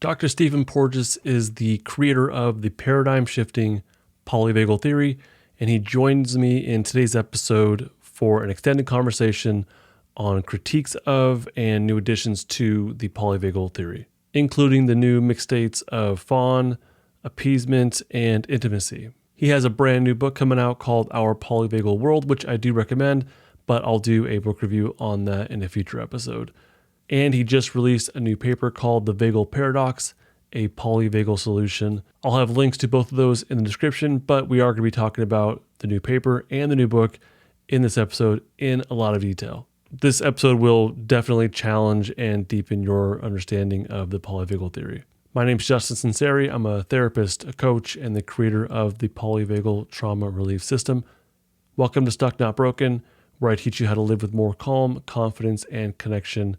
Dr. Stephen Porges is the creator of the paradigm shifting Polyvagal Theory, and he joins me in today's episode for an extended conversation on critiques of and new additions to the Polyvagal Theory, including the new mixed states of fawn, appeasement, and intimacy. He has a brand new book coming out called Our Polyvagal World, which I do recommend, but I'll do a book review on that in a future episode. And he just released a new paper called The Vagal Paradox, a Polyvagal Solution. I'll have links to both of those in the description, but we are going to be talking about the new paper and the new book in this episode in a lot of detail. This episode will definitely challenge and deepen your understanding of the polyvagal theory. My name is Justin Sunseri. I'm a therapist, a coach, and the creator of the Polyvagal Trauma Relief System. Welcome to Stuck Not Broken, where I teach you how to live with more calm, confidence, and connection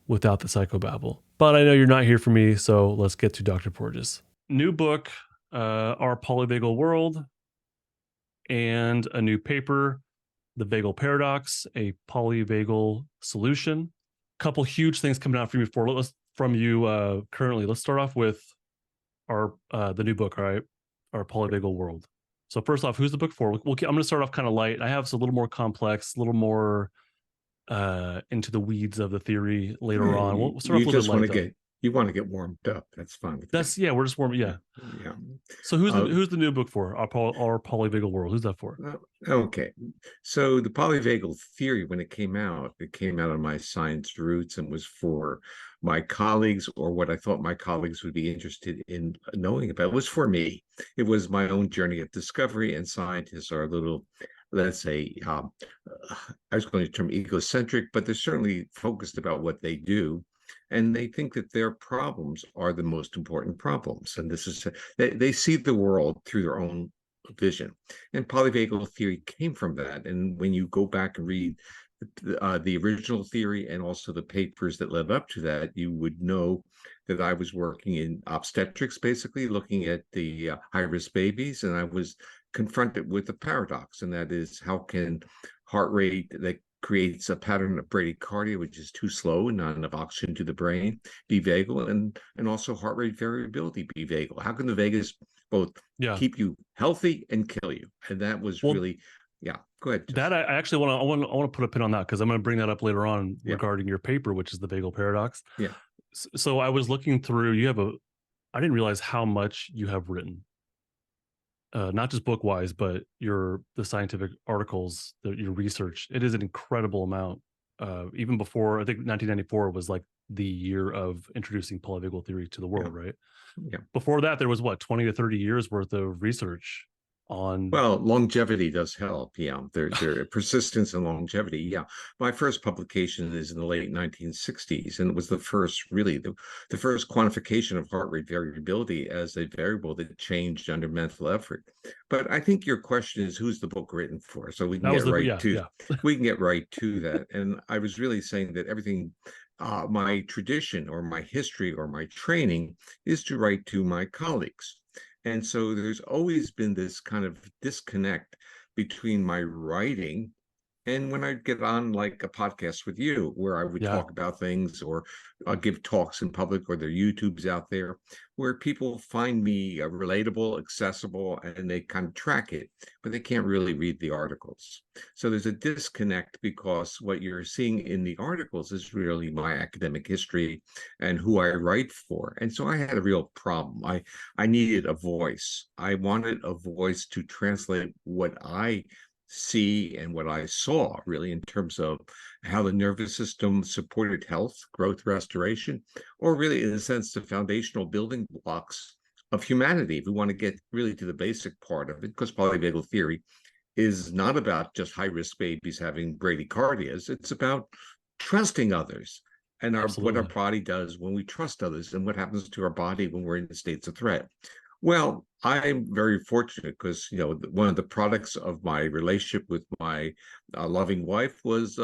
without the psychobabble. But I know you're not here for me, so let's get to Dr. Porges. New book, Our Polyvagal World, and a new paper, The Vagal Paradox, a Polyvagal Solution. Couple huge things coming out from you currently. Let's start off with our the new book, all right? Our Polyvagal World. So first off, who's the book for? I'm going to start off kind of light. I have a little more complex, a little more into the weeds of the theory later on. We'll start off a little bit light. You want to get warmed up. That's fine. We're just warming. Yeah. So who's the new book for? Our Polyvagal World. Who's that for? Okay. So the Polyvagal Theory, when it came out of my science roots and was for my colleagues, or what I thought my colleagues would be interested in knowing about. It was for me. It was my own journey of discovery, and scientists are a little, let's say, I was going to term egocentric, but they're certainly focused about what they do. And they think that their problems are the most important problems. And this is, they see the world through their own vision. And polyvagal theory came from that. And when you go back and read the original theory and also the papers that led up to that, you would know that I was working in obstetrics, basically looking at the high-risk babies. And I was confronted with a paradox, and that is, how can heart rate that creates a pattern of bradycardia, which is too slow and not enough oxygen to the brain, be vagal, and also heart rate variability be vagal? How can the vagus both keep you healthy and kill you? And that was really, go ahead. That I actually want to put a pin on that, because I'm going to bring that up later on regarding your paper, which is the Vagal Paradox. Yeah. So I was looking through. I didn't realize how much you have written. Not just book wise, but the scientific articles, your research. It is an incredible amount. Even before, I think 1994 was like the year of introducing polyvagal theory to the world, right? Yeah. Before that, there was 20 to 30 years worth of research on. Well, longevity does help. Yeah, there's persistence and longevity. Yeah, my first publication is in the late 1960s, and it was the first quantification of heart rate variability as a variable that changed under mental effort. But I think your question is, who's the book written for? So we can we can get right to that. And I was really saying that everything, my tradition or my history or my training, is to write to my colleagues. And so there's always been this kind of disconnect between my writing and when I get on like a podcast with you, where I would talk about things, or give talks in public, or there are YouTubes out there where people find me relatable, accessible, and they kind of track it, but they can't really read the articles. So there's a disconnect, because what you're seeing in the articles is really my academic history and who I write for. And so I had a real problem. I needed a voice. I wanted a voice to translate what I see and what I saw, really, in terms of how the nervous system supported health, growth, restoration, or really, in a sense, the foundational building blocks of humanity. If we want to get really to the basic part of it, because polyvagal theory is not about just high-risk babies having bradycardias. It's about trusting others and what our body does when we trust others, and what happens to our body when we're in states of threat. Well, I'm very fortunate, because one of the products of my relationship with my loving wife was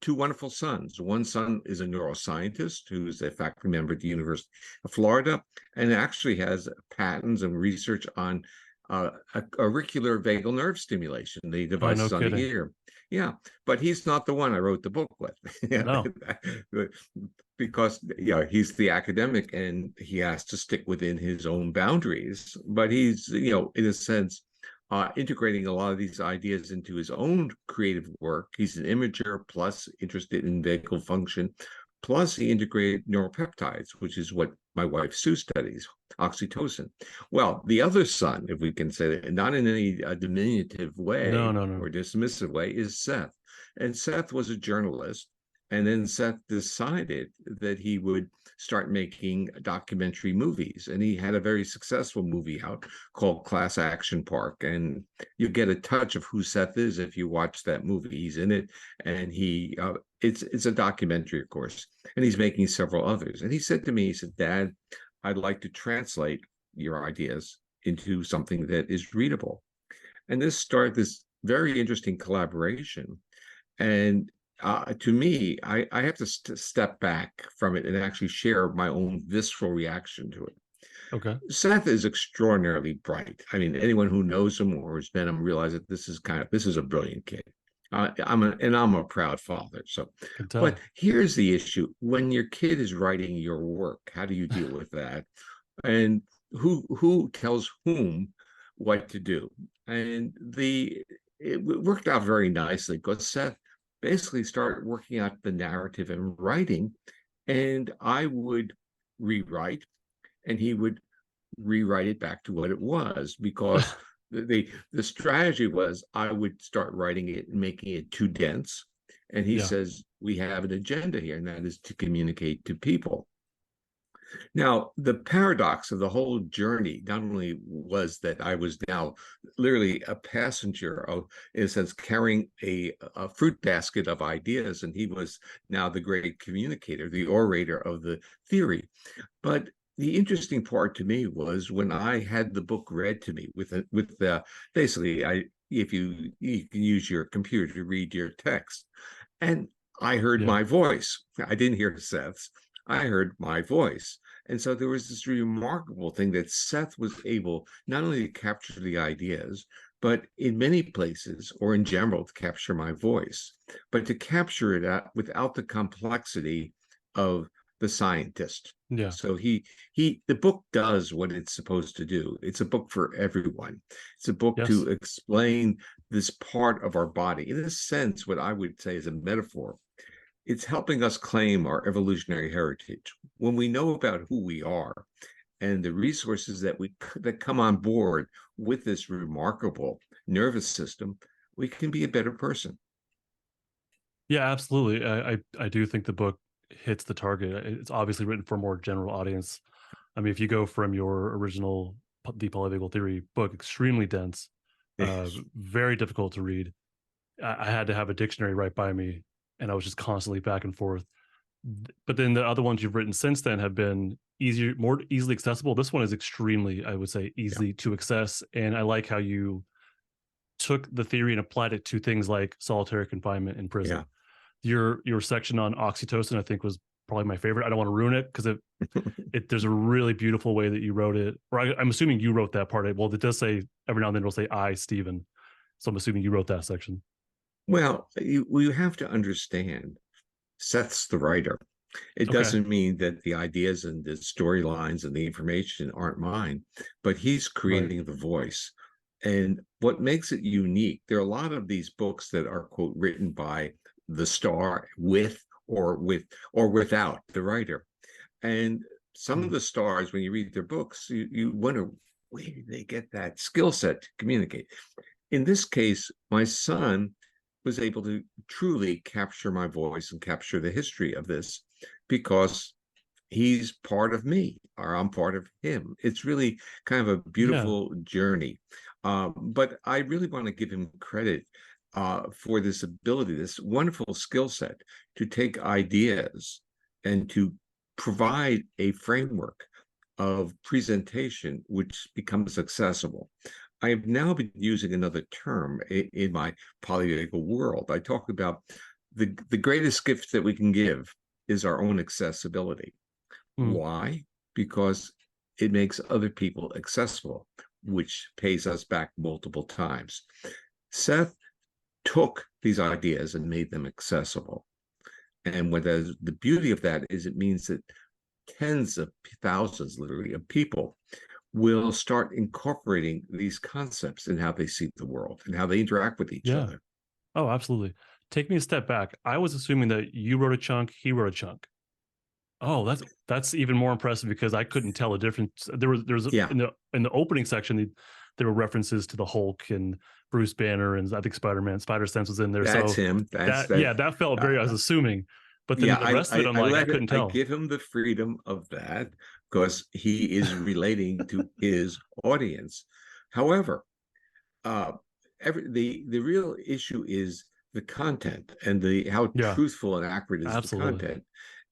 two wonderful sons. One son is a neuroscientist who's a faculty member at the University of Florida, and actually has patents and research on auricular vagal nerve stimulation, the device on the ear. Yeah, but he's not the one I wrote the book with. No. Because he's the academic and he has to stick within his own boundaries. But he's, in a sense, integrating a lot of these ideas into his own creative work. He's an imager, plus interested in vagal function, plus he integrated neuropeptides, which is what my wife Sue studies, oxytocin. Well, the other son, if we can say that, not in any diminutive No, way no, no. or dismissive way, is Seth. And Seth was a journalist. And then Seth decided that he would start making documentary movies. And he had a very successful movie out called Class Action Park. And you get a touch of who Seth is if you watch that movie. He's in it, and it's a documentary, of course, and he's making several others. And he said to me, he said, Dad, I'd like to translate your ideas into something that is readable. And this started this very interesting collaboration. And to me, I have to step back from it and actually share my own visceral reaction to it. Okay. Seth is extraordinarily bright. I mean, anyone who knows him or has met him realizes that this is a brilliant kid. I'm a proud father. So, Can tell. but here's the issue: when your kid is writing your work, how do you deal with that? And who tells whom what to do? And it worked out very nicely because Seth basically started working out the narrative and writing, and I would rewrite, and he would rewrite it back to what it was, because the strategy was I would start writing it and making it too dense, and he Yeah. says we have an agenda here, and that is to communicate to people. Now, the paradox of the whole journey not only was that I was now literally a passenger of, in a sense, carrying a fruit basket of ideas, and he was now the great communicator, the orator of the theory. But the interesting part to me was when I had the book read to me with basically, if you can use your computer to read your text, and I heard Yeah. my voice. I didn't hear Seth's. I heard my voice. And so there was this remarkable thing that Seth was able not only to capture the ideas, but in many places, or in general, to capture my voice, but to capture it without the complexity of the scientist. Yeah. So the book does what it's supposed to do. It's a book for everyone. It's a book Yes. to explain this part of our body. In a sense, what I would say is a metaphor. It's helping us claim our evolutionary heritage. When we know about who we are and the resources that come on board with this remarkable nervous system, we can be a better person. Yeah, absolutely. I do think the book hits the target. It's obviously written for a more general audience. I mean, if you go from your original The Polyvagal Theory book, extremely dense, Yes. very difficult to read. I had to have a dictionary right by me, and I was just constantly back and forth. But then the other ones you've written since then have been easier, more easily accessible. This one is extremely, I would say, Yeah. easy to access. And I like how you took the theory and applied it to things like solitary confinement in prison. Yeah. Your section on oxytocin, I think, was probably my favorite. I don't want to ruin it because there's a really beautiful way that you wrote it. Or I'm assuming you wrote that part. Well, it does say every now and then it'll say I, Stephen. So I'm assuming you wrote that section. Well, you have to understand Seth's the writer. It Okay. doesn't mean that the ideas and the storylines and the information aren't mine, but he's Right. creating the voice. And what makes it unique, there are a lot of these books that are, quote, written by the star with or without the writer. And some of the stars, when you read their books, you wonder, where did they get that skill set to communicate? In this case, my son was able to truly capture my voice and capture the history of this because he's part of me, or I'm part of him. It's really kind of a Yeah. beautiful journey. But I really want to give him credit for this ability, this wonderful skill set to take ideas and to provide a framework of presentation which becomes accessible. I have now been using another term in my polyvagal world. I talk about the greatest gift that we can give is our own accessibility. Mm. Why? Because it makes other people accessible, which pays us back multiple times. Seth took these ideas and made them accessible. And what the beauty of that is, it means that tens of thousands, literally, of people will start incorporating these concepts in how they see the world and how they interact with each Yeah. other. Oh, absolutely. Take me a step back. I was assuming that you wrote a chunk, he wrote a chunk. Oh, that's even more impressive because I couldn't tell a difference. There's Yeah, in the opening section, there were references to the Hulk and Bruce Banner, and I think Spider-Man, Spider-Sense was in there. that's So him. That's that, that. yeah, that felt very, I was assuming. But then Yeah, in the rest of it, I'm I like, I let it. couldn't I tell. give him the freedom of that because he is relating to his audience. However, uh, the real issue is the content and the how Yeah, truthful and accurate is the absolutely. content,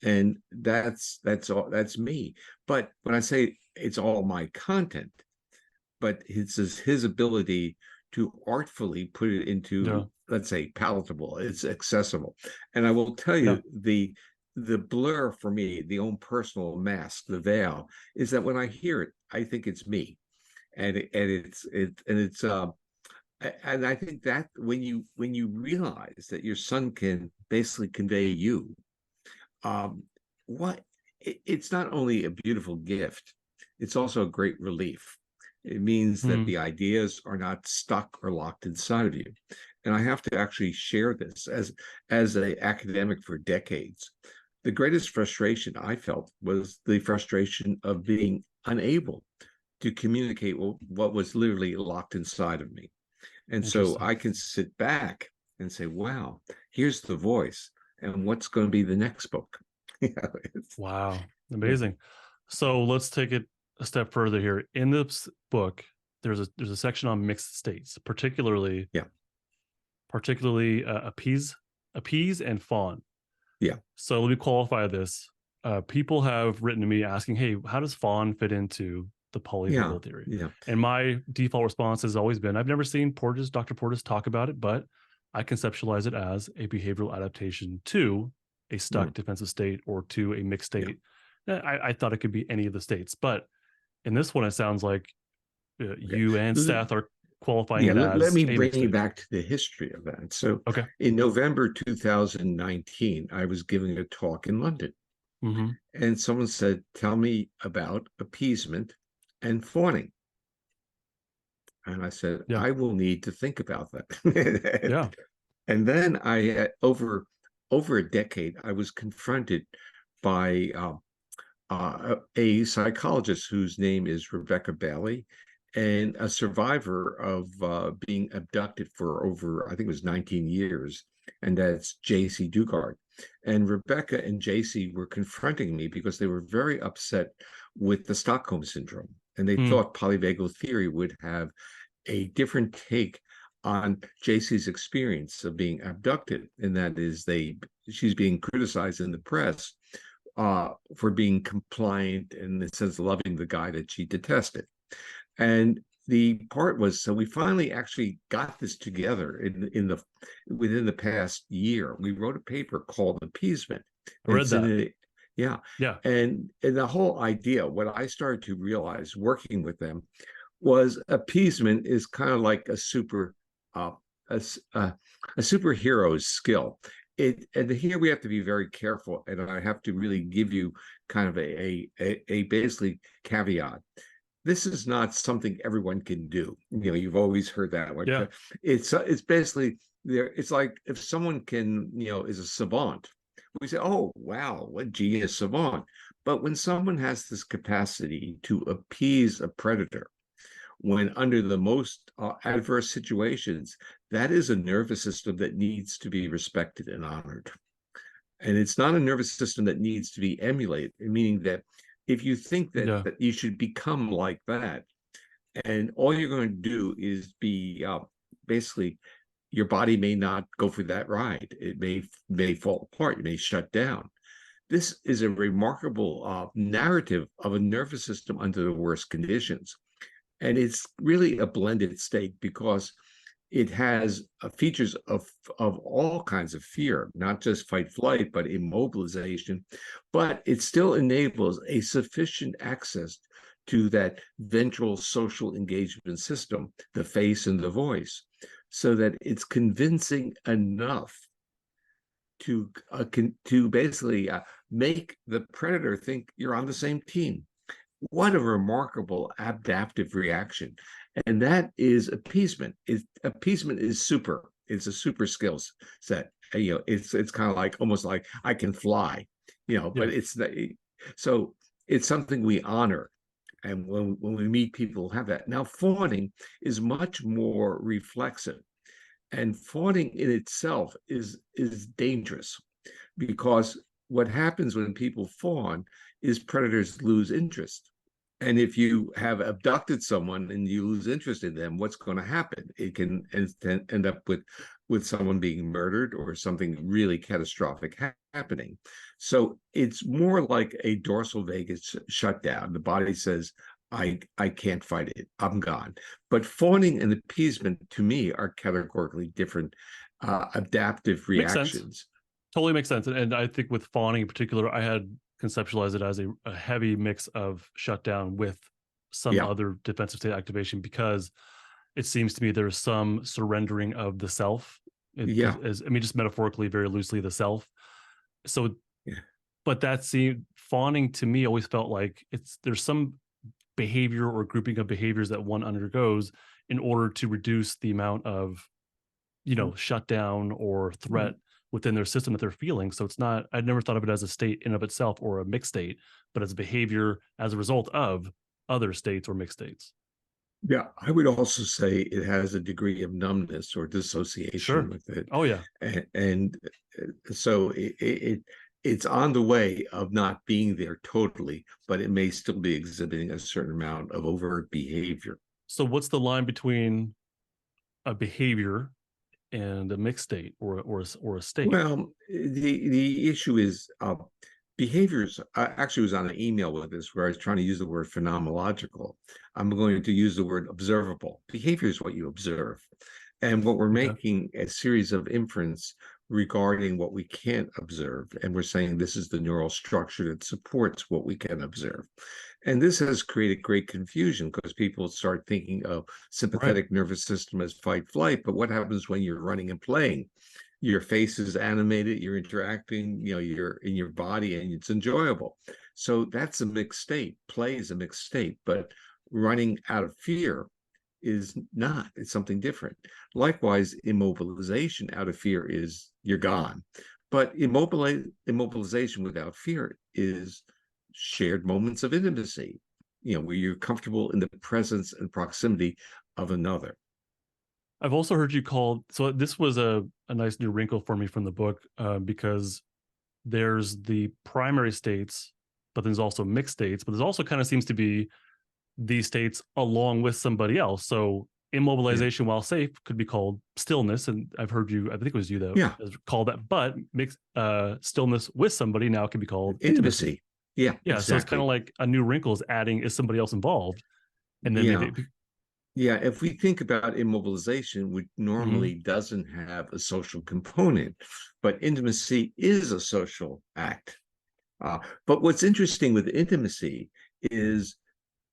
and that's all. That's me. But when I say it's all my content, but it's his ability to artfully put it Yeah, into, let's say, palatable, it's accessible. And I will tell yeah, you, the blur for me, the own personal mask, the veil, is that when I hear it, I think it's me. And I think that when you realize that your son can basically convey you, um, what it's not only a beautiful gift, it's also a great relief. It means that mm, the ideas are not stuck or locked inside of you. And I have to actually share this as an academic for decades. The greatest frustration I felt was the frustration of being unable to communicate what was literally locked inside of me. And so interesting. I can sit back and say, wow, here's the voice. And what's going to be the next book? Wow, Yeah. amazing. So let's take it a step further here. In this book, there's a section on mixed states, Yeah. particularly appease and fawn. Yeah. So let me qualify this. People have written to me asking, "Hey, how does fawn fit into the Yeah. polyvagal theory?" Yeah. And my default response has always been, "I've never seen Dr. Porges talk about it, but I conceptualize it as a behavioral adaptation to a stuck Mm, defensive state or to a mixed yeah. state." I thought it could be any of the states, but in this one, it sounds like Okay. you and Seth are qualifying Yeah. it Let as me a bring mixed you state. back to the history of that. So Okay. in November 2019, I was giving a talk in London, Mm-hmm. and someone said, tell me about appeasement and fawning. And I said, Yeah. I will need to think about that. Yeah. And then over a decade, I was confronted by a psychologist whose name is Rebecca Bailey, and a survivor of being abducted for over, I think it was 19 years, and that's J.C. Dugard. And Rebecca and J.C. were confronting me because they were very upset with the Stockholm syndrome, and they Mm, thought polyvagal theory would have a different take on JC's experience of being abducted, and that is she's being criticized in the press for being compliant and, in the sense, loving the guy that she detested. And the part was, so we finally actually got this together in the within the past year. We wrote a paper called Appeasement. I read It's in that. a yeah, Yeah. and the whole idea, what I started to realize working with them was appeasement is kind of like uh, a, a superhero's skill. And here we have to be very careful, and I have to really give you kind of a basically caveat. This is not something everyone can do. You know, you've always heard that one. Yeah. It's basically there. It's like if someone can, is a savant, we say, "Oh, wow, what genius savant!" But when someone has this capacity to appease a predator, when under the most adverse situations, that is a nervous system that needs to be respected and honored. And it's not a nervous system that needs to be emulated, meaning that if you think Yeah. that you should become like that, and all you're going to do is be basically, your body may not go for that ride. It may fall apart. It may shut down. This is a remarkable narrative of a nervous system under the worst conditions. And it's really a blended state because it has features of all kinds of fear, not just fight flight, but immobilization. But it still enables a sufficient access to that ventral social engagement system, the face and the voice. so that it's convincing enough to basically make the predator think you're on the same team. What a remarkable adaptive reaction. And that is appeasement. Appeasement is super. It's a super skill set. It's kind of like almost like I can fly, but so it's something we honor. And when we meet people who have that. Now, fawning is much more reflexive. And fawning in itself is dangerous, because what happens when people fawn is predators lose interest. And if you have abducted someone and you lose interest in them, what's going to happen? It can end up with someone being murdered or something really catastrophic happening. So it's more like a dorsal vagus shutdown. The body says, I can't fight it. I'm gone. But fawning and appeasement, to me, are categorically different adaptive reactions. Totally makes sense. And I think with fawning in particular, I had conceptualized it as a heavy mix of shutdown with some other defensive state activation, because it seems to me there's some surrendering of the self. Just metaphorically, very loosely, the self. So, but fawning to me always felt like there's some behavior or grouping of behaviors that one undergoes in order to reduce the amount of, shutdown or threat within their system that they're feeling. So it's not, I'd never thought of it as a state in of itself or a mixed state, but as a behavior as a result of other states or mixed states. Yeah, I would also say it has a degree of numbness or dissociation with it. Oh, yeah. And so it's on the way of not being there totally, but it may still be exhibiting a certain amount of overt behavior. So what's the line between a behavior and a mixed state or a state? Well, the issue is behaviors. I actually was on an email with this where I was trying to use the word phenomenological. I'm going to use the word observable. Behavior is what you observe. And what we're making a series of inference regarding what we can't observe. And we're saying this is the neural structure that supports what we can observe. And this has created great confusion because people start thinking of sympathetic nervous system as fight flight. But what happens when you're running and playing? Your face is animated, you're interacting, you're in your body, and it's enjoyable. So that's a mixed state. Play is a mixed state, but running out of fear is not. It's something different. Likewise, immobilization out of fear is you're gone. But immobilization without fear is shared moments of intimacy, where you're comfortable in the presence and proximity of another. I've also heard you so this was a nice new wrinkle for me from the book, because there's the primary states, but there's also mixed states, but there's also kind of seems to be these states along with somebody else. So immobilization while safe could be called stillness. And I've heard you, I think it was you that called that, but mixed stillness with somebody now can be called intimacy. Yeah. Exactly. So it's kind of like a new wrinkle is adding, is somebody else involved? And then if we think about immobilization, which normally doesn't have a social component, but intimacy is a social act. But what's interesting with intimacy is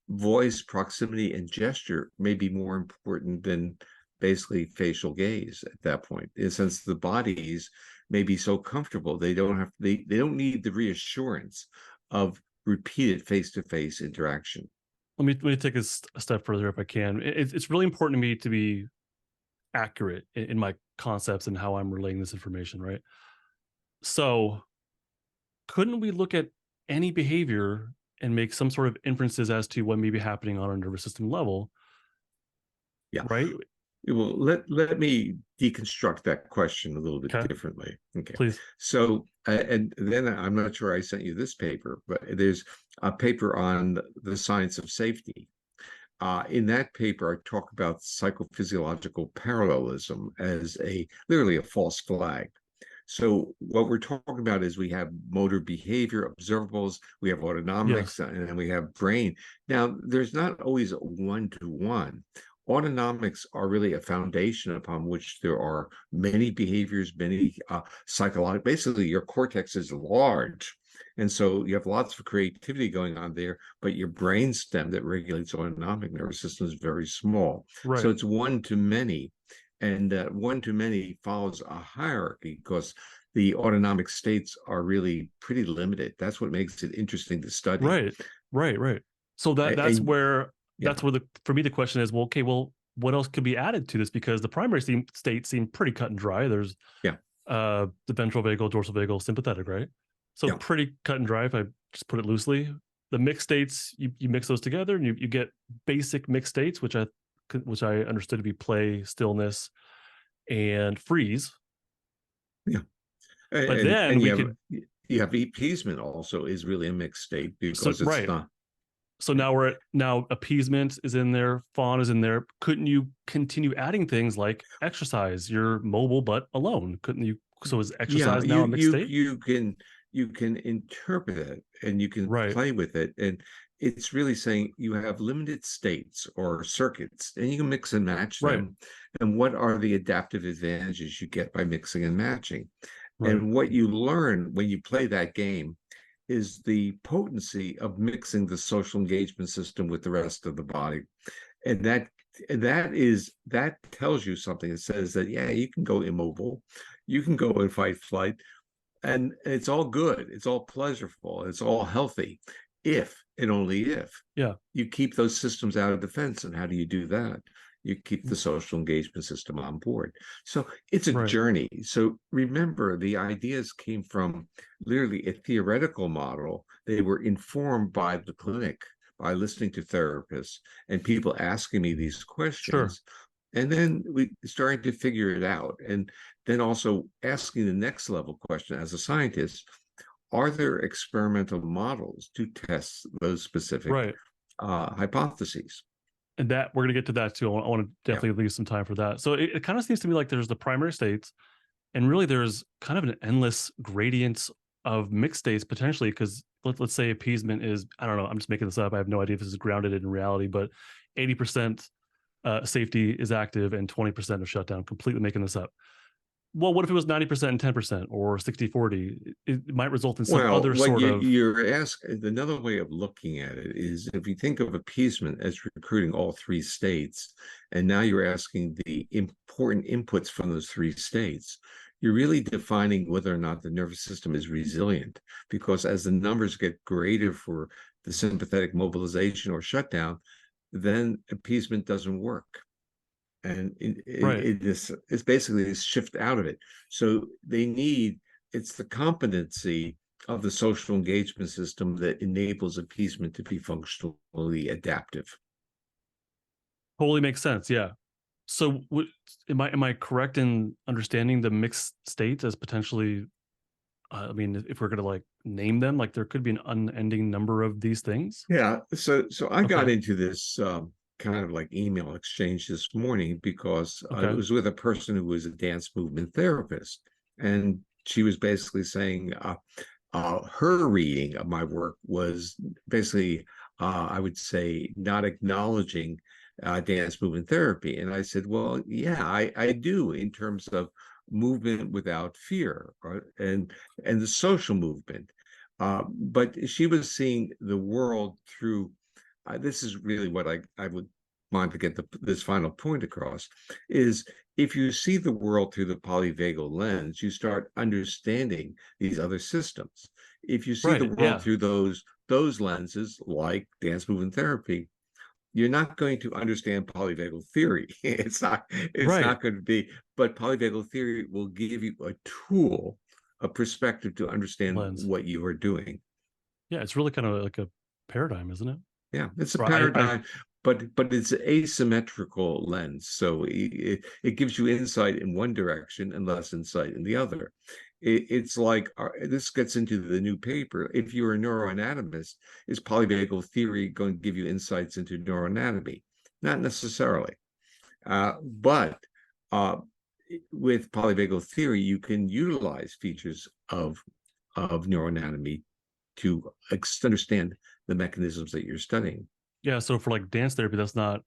voice, proximity, and gesture may be more important than basically facial gaze at that point, in the sense the bodies may be so comfortable they don't need the reassurance of repeated face-to-face interaction. Let me take a step further if I can. It's really important to me to be accurate in my concepts and how I'm relaying this information, right? So couldn't we look at any behavior and make some sort of inferences as to what may be happening on a nervous system level? Yeah. Right? Well, let me deconstruct that question a little bit differently. Okay. Please. So, and then I'm not sure I sent you this paper, but there's a paper on the science of safety. In that paper, I talk about psychophysiological parallelism as literally a false flag. So what we're talking about is we have motor behavior, observables, we have autonomics, and then we have brain. Now, there's not always a one-to-one. Autonomics are really a foundation upon which there are many behaviors, many psychological. Basically, your cortex is large. And so you have lots of creativity going on there, but your brain stem that regulates autonomic nervous system is very small. Right. So it's one to many. and that one-to-many follows a hierarchy because the autonomic states are really pretty limited. That's what makes it interesting to study. Right, right. So that's And where yeah, for me the question is, well, okay, well, what else could be added to this? Because the primary states seem pretty cut and dry. There's yeah, the ventral vagal, dorsal vagal, sympathetic, right? So yeah. pretty cut and dry if I just put it loosely. The mixed states, you mix those together and you get basic mixed states, which I understood to be play, stillness, and freeze. Yeah. But And then we could you have appeasement also is really a mixed state so because it's right. not. So now appeasement is in there, fawn is in there. Couldn't you continue adding things like exercise? You're mobile but alone. Couldn't you? So is Yeah, exercise now a mixed state? you can interpret it and you can Right, play with it, and it's really saying you have limited states or circuits, and you can mix and match right, them. And what are the adaptive advantages you get by mixing and matching? right. And what you learn when you play that game is the potency of mixing the social engagement system with the rest of the body. And that tells you something. It says that, yeah, you can go immobile, you can go in fight flight, and it's all good, it's all pleasurable, it's all healthy, if and only if Yeah. you keep those systems out of defense. And how do you do that? You keep the social engagement system on board. So it's a Right. journey. So remember, the ideas came from literally a theoretical model. They were informed by the clinic, by listening to therapists and people asking me these Sure. questions. And then we started to figure it out. And then also asking the next level question as a scientist, are there experimental models to test those specific Right. hypotheses? And that we're going to get to that too. I want to Yeah. definitely leave some time for that. So it kind of seems to me like there's the primary states, and really there's kind of an endless gradient of mixed states potentially. Because let's say appeasement is, I don't know, I'm just making this up. I have no idea if this is grounded in reality, but 80% safety is active and 20% of shutdown. Completely making this up. Well, what if it was 90% and 10% or 60-40? It might result in some Well, other what sort of you're asking, another way of looking at it is if you think of appeasement as recruiting all three states, and now you're asking the important inputs from those three states, you're really defining whether or not the nervous system is resilient. Because as the numbers get greater for the sympathetic mobilization or shutdown, then appeasement doesn't work. And right. it's basically a shift out of it. So it's the competency of the social engagement system that enables appeasement to be functionally adaptive. Totally makes sense. Yeah. So am I correct in understanding the mixed states as potentially? I mean, if we're going to like name them, like there could be an unending number of these things. Yeah. So I got Okay. into this kind of like email exchange this morning because I Okay. was with a person who was a dance movement therapist, and she was basically saying her reading of my work was basically, I would say, not acknowledging dance movement therapy. And I said, well, yeah, I do in terms of movement without fear, right? And the social movement. But she was seeing the world through, this is really what I would want to get this final point across, is if you see the world through the polyvagal lens, you start understanding these other systems. If you see the Right. world Yeah. through those lenses, like dance movement therapy, you're not going to understand polyvagal theory. It's Right. not going to be, but polyvagal theory will give you a tool, a perspective to understand Lens. what you are doing. Yeah. It's really kind of like a paradigm, isn't it? Yeah, it's a Or I paradigm, but it's an asymmetrical lens. So it gives you insight in one direction and less insight in the other. It's like this gets into the new paper. If you're a neuroanatomist, is polyvagal theory going to give you insights into neuroanatomy? Not necessarily. But with polyvagal theory, you can utilize features of neuroanatomy to understand the mechanisms that you're studying. yeah. So for like dance therapy, that's not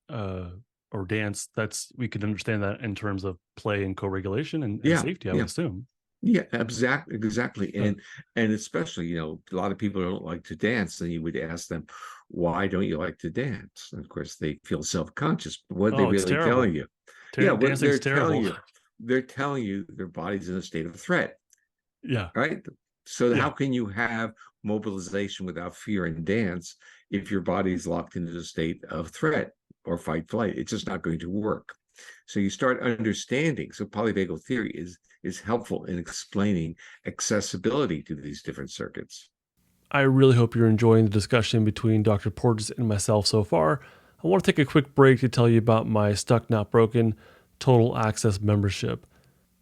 uh or dance. That's we could understand that in terms of play and co-regulation and Yeah, safety. I would yeah, assume. yeah, exactly. Yeah. And especially, a lot of people don't like to dance, and you would ask them, why don't you like to dance? And of course, they feel self-conscious. But what are they Oh, it's really telling terrible. you? Yeah, what Dancing's terrible. they're telling you their body's in a state of threat, Yeah. right? So how Yeah. can you have mobilization without fear and dance if your body is locked into a state of threat or fight flight? It's just not going to work. So you start understanding. So polyvagal theory is helpful in explaining accessibility to these different circuits. I really hope you're enjoying the discussion between Dr. Porges and myself so far. I want to take a quick break to tell you about my Stuck Not Broken Total Access membership.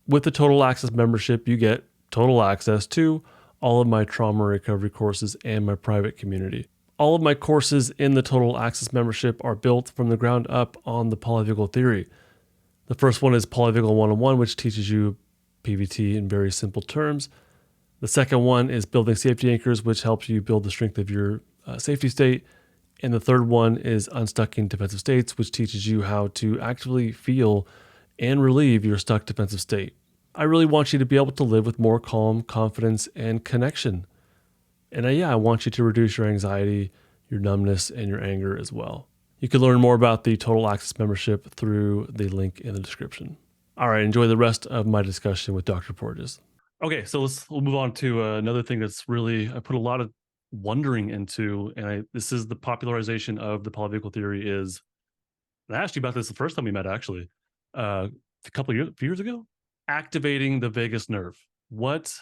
With the Total Access membership, you get total access to all of my trauma recovery courses and my private community. All of my courses in the Total Access membership are built from the ground up on the Polyvagal Theory. The first one is Polyvagal 101, which teaches you PVT in very simple terms. The second one is Building Safety Anchors, which helps you build the strength of your safety state. And the third one is Unstucking Defensive States, which teaches you how to actively feel and relieve your stuck defensive state. I really want you to be able to live with more calm, confidence, and connection. And I want you to reduce your anxiety, your numbness, and your anger as well. You can learn more about the Total Access membership through the link in the description. All right, enjoy the rest of my discussion with Dr. Porges. Okay, so we'll move on to another thing that's really, I put a lot of wondering into, and this is the popularization of the polyvagal theory is, and I asked you about this the first time we met actually, a few years ago, activating the vagus nerve. What?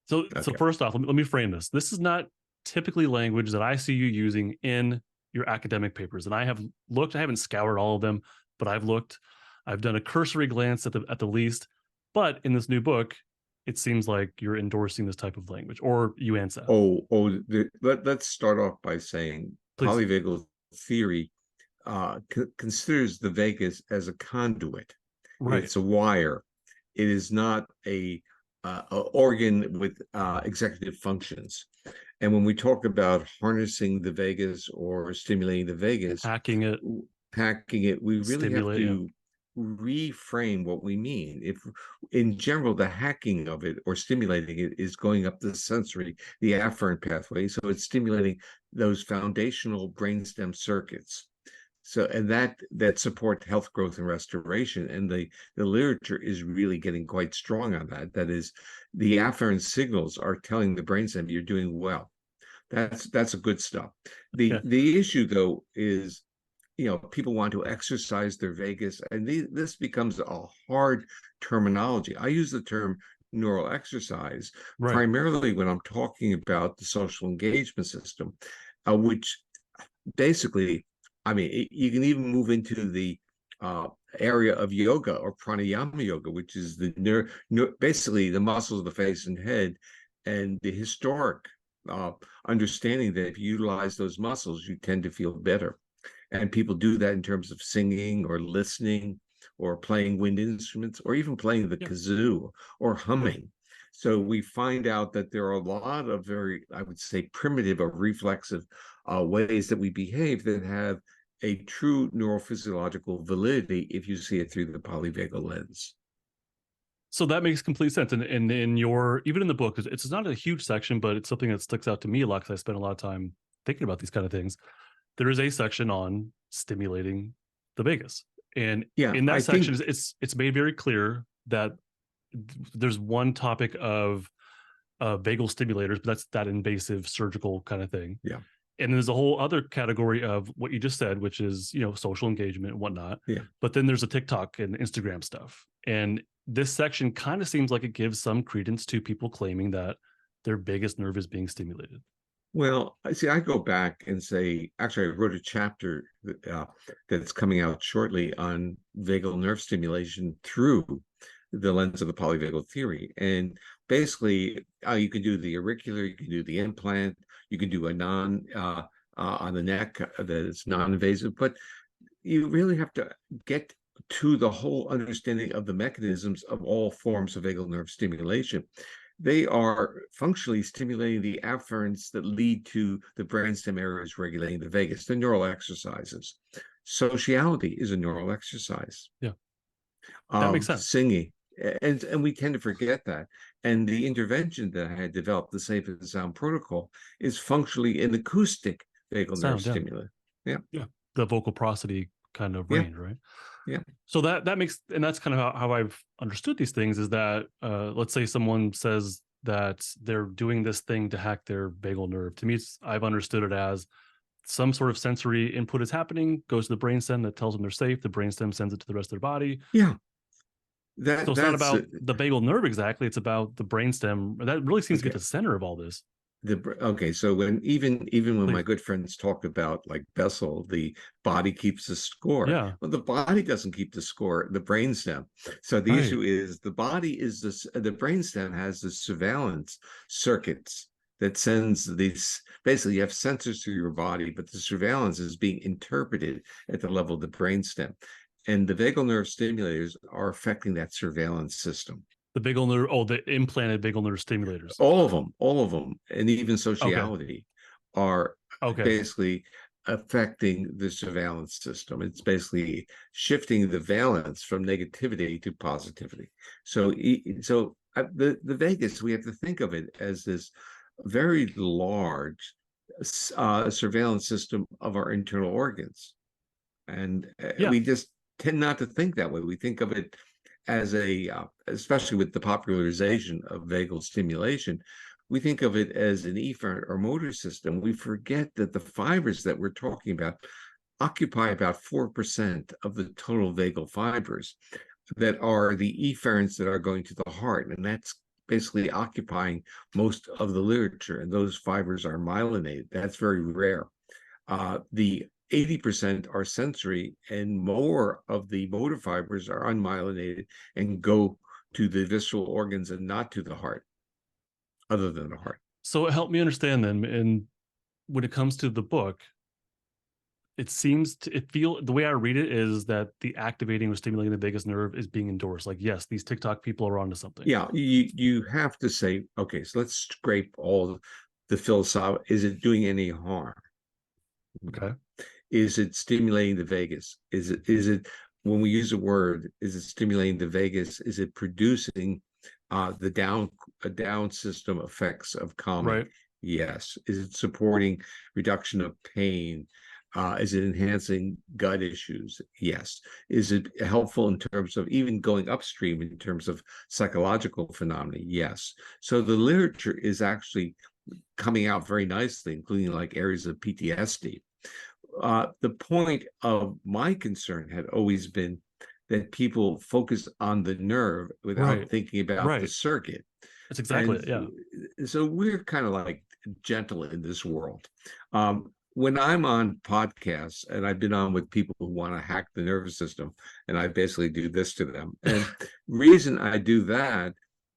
So first off, let me frame this. This is not typically language that I see you using in your academic papers. And I have looked, I haven't scoured all of them, but I've looked, I've done a cursory glance at the least, but in this new book, it seems like you're endorsing this type of language, or you answer. Let's start off by saying Please. Polyvagal theory considers the vagus as a conduit. Right. It's a wire. It is not a organ with executive functions. And when we talk about harnessing the vagus or stimulating the vagus, hacking it, we really have to reframe what we mean. If in general the hacking of it or stimulating it is going up the sensory, the afferent pathway, so it's stimulating those foundational brainstem circuits. So, and that support health, growth, and restoration. And the literature is really getting quite strong on that. That is, the afferent signals are telling the brainstem you're doing well. That's a good stuff. The issue though is, people want to exercise their vagus, and this becomes a hard terminology. I use the term neural exercise primarily when I'm talking about the social engagement system, which basically, I mean, you can even move into the area of yoga or pranayama yoga, which is basically the muscles of the face and head, and the historic understanding that if you utilize those muscles, you tend to feel better. And people do that in terms of singing or listening or playing wind instruments or even playing the kazoo or humming. So we find out that there are a lot of very, I would say, primitive or reflexive ways that we behave that have a true neurophysiological validity if you see it through the polyvagal lens. So that makes complete sense. And in your, even in the book, it's not a huge section, but it's something that sticks out to me a lot because I spent a lot of time thinking about these kind of things. There is a section on stimulating the vagus. And in that section, it's made very clear that there's one topic of vagal stimulators, but that's that invasive surgical kind of thing. Yeah. And there's a whole other category of what you just said, which is, social engagement and whatnot. Yeah. But then there's a TikTok and Instagram stuff. And this section kind of seems like it gives some credence to people claiming that their vagus nerve is being stimulated. Well, I go back and say, actually, I wrote a chapter that's coming out shortly on vagal nerve stimulation through the lens of the polyvagal theory. And basically, you can do the auricular, you can do the implant, you can do a on the neck that is non-invasive, but you really have to get to the whole understanding of the mechanisms of all forms of vagal nerve stimulation. They are functionally stimulating the afferents that lead to the brainstem areas regulating the vagus, the neural exercises. Sociality is a neural exercise. Yeah, that makes sense. Singing, and we tend to forget that. And the intervention that I had developed, the Safe and Sound protocol, is functionally an acoustic vagal nerve stimulant. Yeah, the vocal prosody kind of Yeah. range, right? Yeah. So that makes, and that's kind of how I've understood these things, is that let's say someone says that they're doing this thing to hack their vagal nerve. To me, I've understood it as some sort of sensory input is happening, goes to the brainstem that tells them they're safe. The brainstem sends it to the rest of their body. Yeah. So it's not That's about the vagal nerve exactly. It's about the brainstem. That really seems to be okay. the center of all this. Okay, so when even when my Please. good friends talk about like Bessel, the body keeps the score. Yeah. Well, the body doesn't keep the score, the brainstem. So the Right. issue is the body is the brainstem has the surveillance circuits that sends these. Basically, you have sensors to your body, but the surveillance is being interpreted at the level of the brainstem, and the vagal nerve stimulators are affecting that surveillance system. The vagal nerve. Oh, the implanted vagal nerve stimulators. All of them, and even Okay. sociality are Okay. basically affecting the surveillance system. It's basically shifting the valence from negativity to positivity. So, the vagus, we have to think of it as this very large surveillance system of our internal organs, and Yeah. we just tend not to think that way. We think of it as especially with the popularization of vagal stimulation, we think of it as an efferent or motor system. We forget that the fibers that we're talking about occupy about 4% of the total vagal fibers that are the efferents that are going to the heart. And that's basically occupying most of the literature. And those fibers are myelinated. That's very rare. The 80% are sensory, and more of the motor fibers are unmyelinated and go to the visceral organs and not to the heart, other than the heart. So help me understand then. And when it comes to the book, it seems to it feel the way I read it is that the activating or stimulating the vagus nerve is being endorsed. Like, yes, these TikTok people are onto something. Yeah, you have to say, okay, so let's scrape all the philosophy. Is it doing any harm? Okay. Is it stimulating the vagus? Is it when we use a word, is it stimulating the vagus? Is it producing the down system effects of calming? Right. Yes. Is it supporting reduction of pain? Is it enhancing gut issues? Yes. Is it helpful in terms of even going upstream in terms of psychological phenomena? Yes. So the literature is actually coming out very nicely, including like areas of PTSD. The point of my concern had always been that people focus on the nerve without Right. thinking about the Right. circuit. That's exactly And it. Yeah. so we're kind of like gentle in this world. When I'm on podcasts, and I've been on with people who want to hack the nervous system, and I basically do this to them. And reason I do that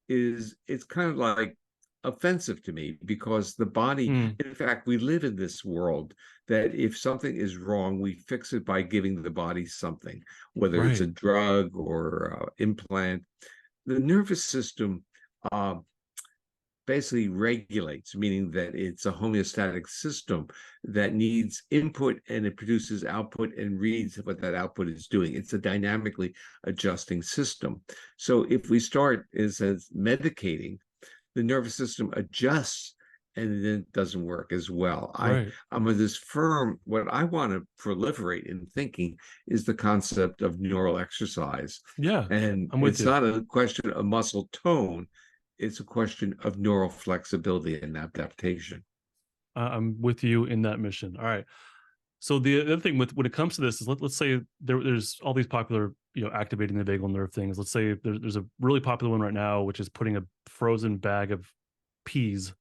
is it's kind of like offensive to me because the body, Mm, in fact, we live in this world that if something is wrong, we fix it by giving the body something, whether it's a right. drug or implant. The nervous system uh, basically regulates, meaning that it's a homeostatic system that needs input and it produces output and reads what that output is doing. It's a dynamically adjusting system. So if we start as medicating, the nervous system adjusts and then it doesn't work as well. Right. I'm of this firm, what I want to proliferate in thinking is the concept of neural exercise. Yeah. And I'm with it's you. not a question of muscle tone, it's a question of neural flexibility and adaptation. I'm with you in that mission. All right. So the other thing with when it comes to this is let's say there's all these popular, activating the vagal nerve things. Let's say there's a really popular one right now, which is putting a frozen bag of peas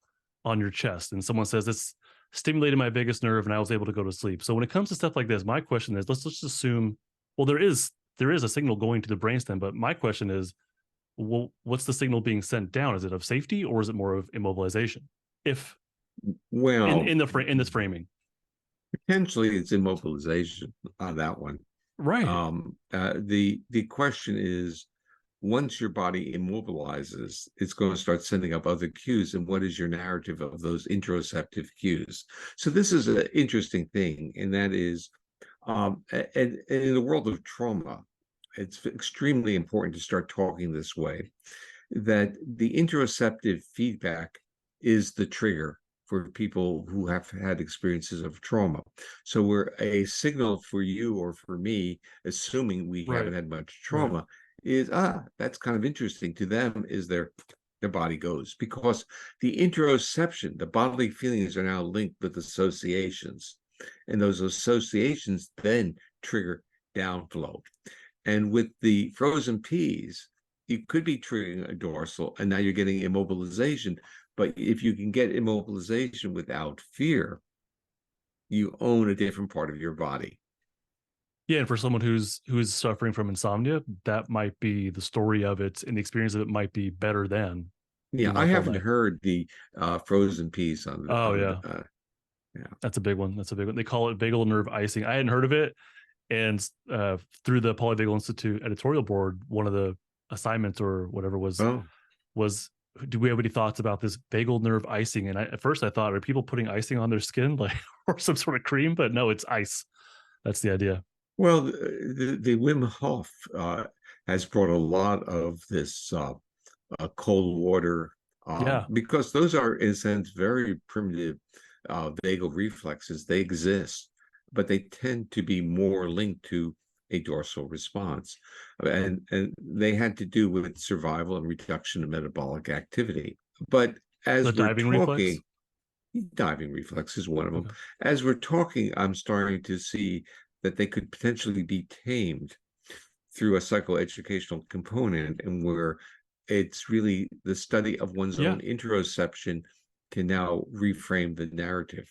on your chest. And someone says it's stimulated my vagus nerve and I was able to go to sleep. So when it comes to stuff like this, my question is, let's just assume, well, there is a signal going to the brainstem, but my question is, well, what's the signal being sent down? Is it of safety or is it more of immobilization? If Well, in this framing. potentially it's immobilization on that one. Right. The question is, once your body immobilizes, it's going to start sending up other cues. And what is your narrative of those interoceptive cues? So this is an interesting thing, and that is, and in the world of trauma, it's extremely important to start talking this way, that the interoceptive feedback is the trigger for people who have had experiences of trauma. So we're a signal for you or for me, assuming we haven't Right. had much Right. trauma, is that's kind of interesting. To them is their body goes, because the interoception, the bodily feelings, are now linked with associations, and those associations then trigger downflow. And with the frozen peas, you could be triggering a dorsal, and now you're getting immobilization. But if you can get immobilization without fear, you own a different part of your body. Yeah, and for someone who's suffering from insomnia, that might be the story of it, and the experience of it might be better than Yeah, being I up all haven't night. heard the frozen peas Oh on yeah, yeah. that's a big one. That's a big one. They call it vagal nerve icing. I hadn't heard of it, and through the Polyvagal Institute editorial board, one of the assignments or whatever Oh, was do we have any thoughts about this vagal nerve icing? And at first I thought, are people putting icing on their skin, like, or some sort of cream? But no, it's ice. That's the idea. well, the Wim Hof has brought a lot of this cold water, Yeah. because those are, in a sense, very primitive vagal reflexes. They exist, but they tend to be more linked to a dorsal response. And they had to do with survival and reduction of metabolic activity. But The as we're diving reflex. talking, diving reflex is one of them. Okay. As we're talking, I'm starting to see that they could potentially be tamed through a psychoeducational component, and where it's really the study of one's Yeah. own interoception can now reframe the narrative.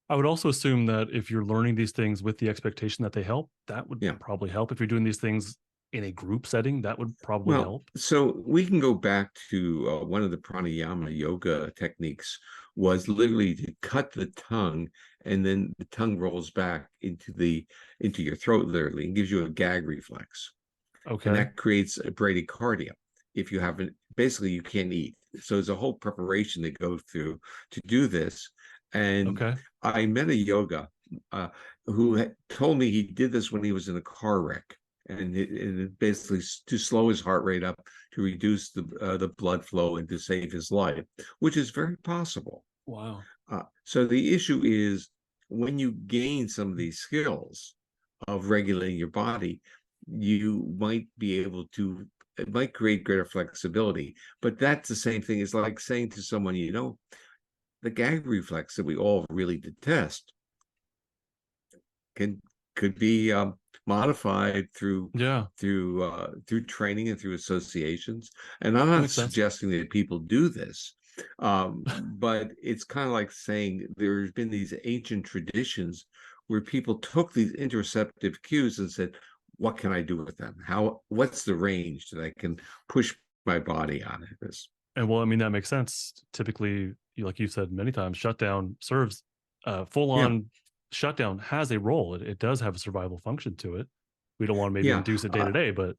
I would also assume that if you're learning these things with the expectation that they help, that would Yeah. probably help. If you're doing these things in a group setting, that would probably Well, help. so we can go back to one of the pranayama yoga techniques was literally to cut the tongue, and then the tongue rolls back into your throat literally and gives you a gag reflex. And Okay. that creates a bradycardia. If you haven't, basically you can't eat. So there's a whole preparation they go through to do this. And Okay. I met a yoga who told me he did this when he was in a car wreck, and it basically to slow his heart rate up, to reduce the blood flow, and to save his life, which is very possible. Wow. So the issue is, when you gain some of these skills of regulating your body, you might be able to, it might create greater flexibility. But that's the same thing as like saying to someone, the gag reflex that we all really detest can could be modified Yeah. through training and through associations. And I'm That not makes sense. suggesting that people do this, but it's kind of like saying there's been these ancient traditions where people took these interoceptive cues and said, what can I do with them? What's the range that I can push my body on this? And well, I mean, that makes sense. Typically, like you said many times, shutdown serves full Yeah, on shutdown has a role. It does have a survival function to it. We don't want to maybe yeah. induce it day to day, but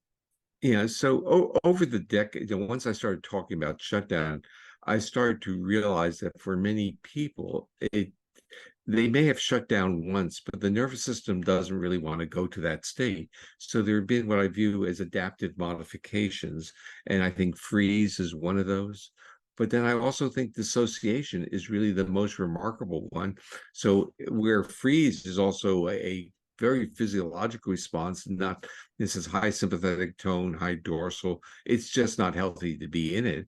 Yeah, so over the decade, once I started talking about shutdown, I started to realize that for many people, they may have shut down once, but the nervous system doesn't really want to go to that state. So there have been what I view as adaptive modifications, and I think freeze is one of those. But then I also think dissociation is really the most remarkable one. So where freeze is also a very physiological response, not this is high sympathetic tone, high dorsal. It's just not healthy to be in it.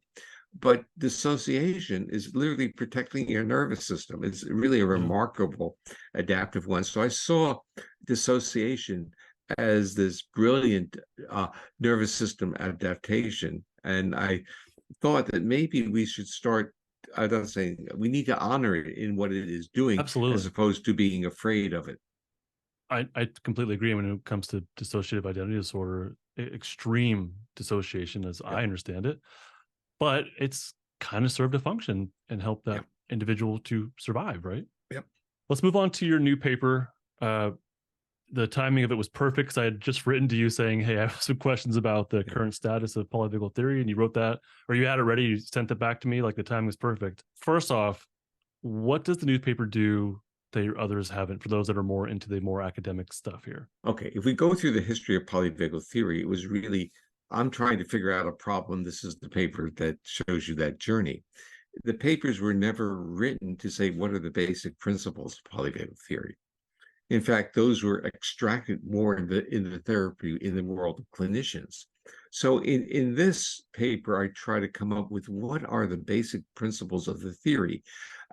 But dissociation is literally protecting your nervous system. It's really a yeah, remarkable adaptive one. So I saw dissociation as this brilliant nervous system adaptation. And I thought that maybe we should start, I don't say, we need to honor it in what it is doing, as absolutely. opposed to being afraid of it. I completely agree. When it comes to dissociative identity disorder, extreme dissociation, as Yep. I understand it, but it's kind of served a function and helped that Yep. individual to survive, right? Yep. Let's move on to your new paper. The timing of it was perfect because I had just written to you saying, hey, I have some questions about the Yep. current status of polyvagal theory. And you wrote that, or you had it ready, you sent it back to me. Like, the timing was perfect. First off, what does the newspaper do that your others haven't, for those that are more into the more academic stuff here? Okay, if we go through the history of polyvagal theory, it was really, I'm trying to figure out a problem. This is the paper that shows you that journey. the papers were never written to say what are the basic principles of polyvagal theory. In fact, those were extracted more in the therapy in the world of clinicians. So in this paper, I try to come up with what are the basic principles of the theory,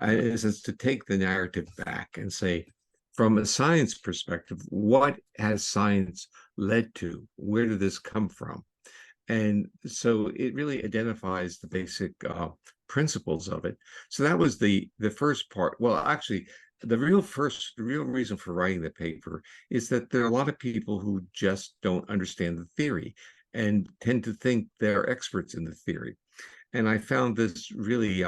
in a sense, to take the narrative back and say, from a science perspective, what has science led to? Where did this come from? And so it really identifies the basic principles of it. So that was the first part. Well, actually, the real reason for writing the paper is that there are a lot of people who just don't understand the theory and tend to think they're experts in the theory. And I found this really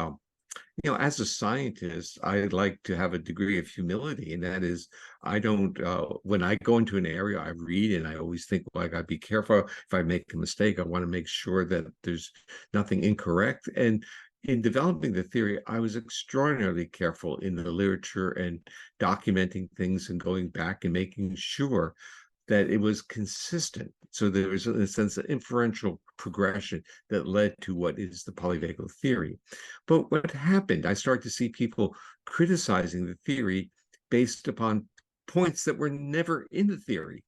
as a scientist, I like to have a degree of humility, and that is, I don't. When I go into an area, I read, and I always think, well, I got to be careful. If I make a mistake, I want to make sure that there's nothing incorrect. And in developing the theory, I was extraordinarily careful in the literature and documenting things and going back and making sure that it was consistent. So there was, in a sense, an inferential progression that led to what is the polyvagal theory. But what happened, I started to see people criticizing the theory based upon points that were never in the theory,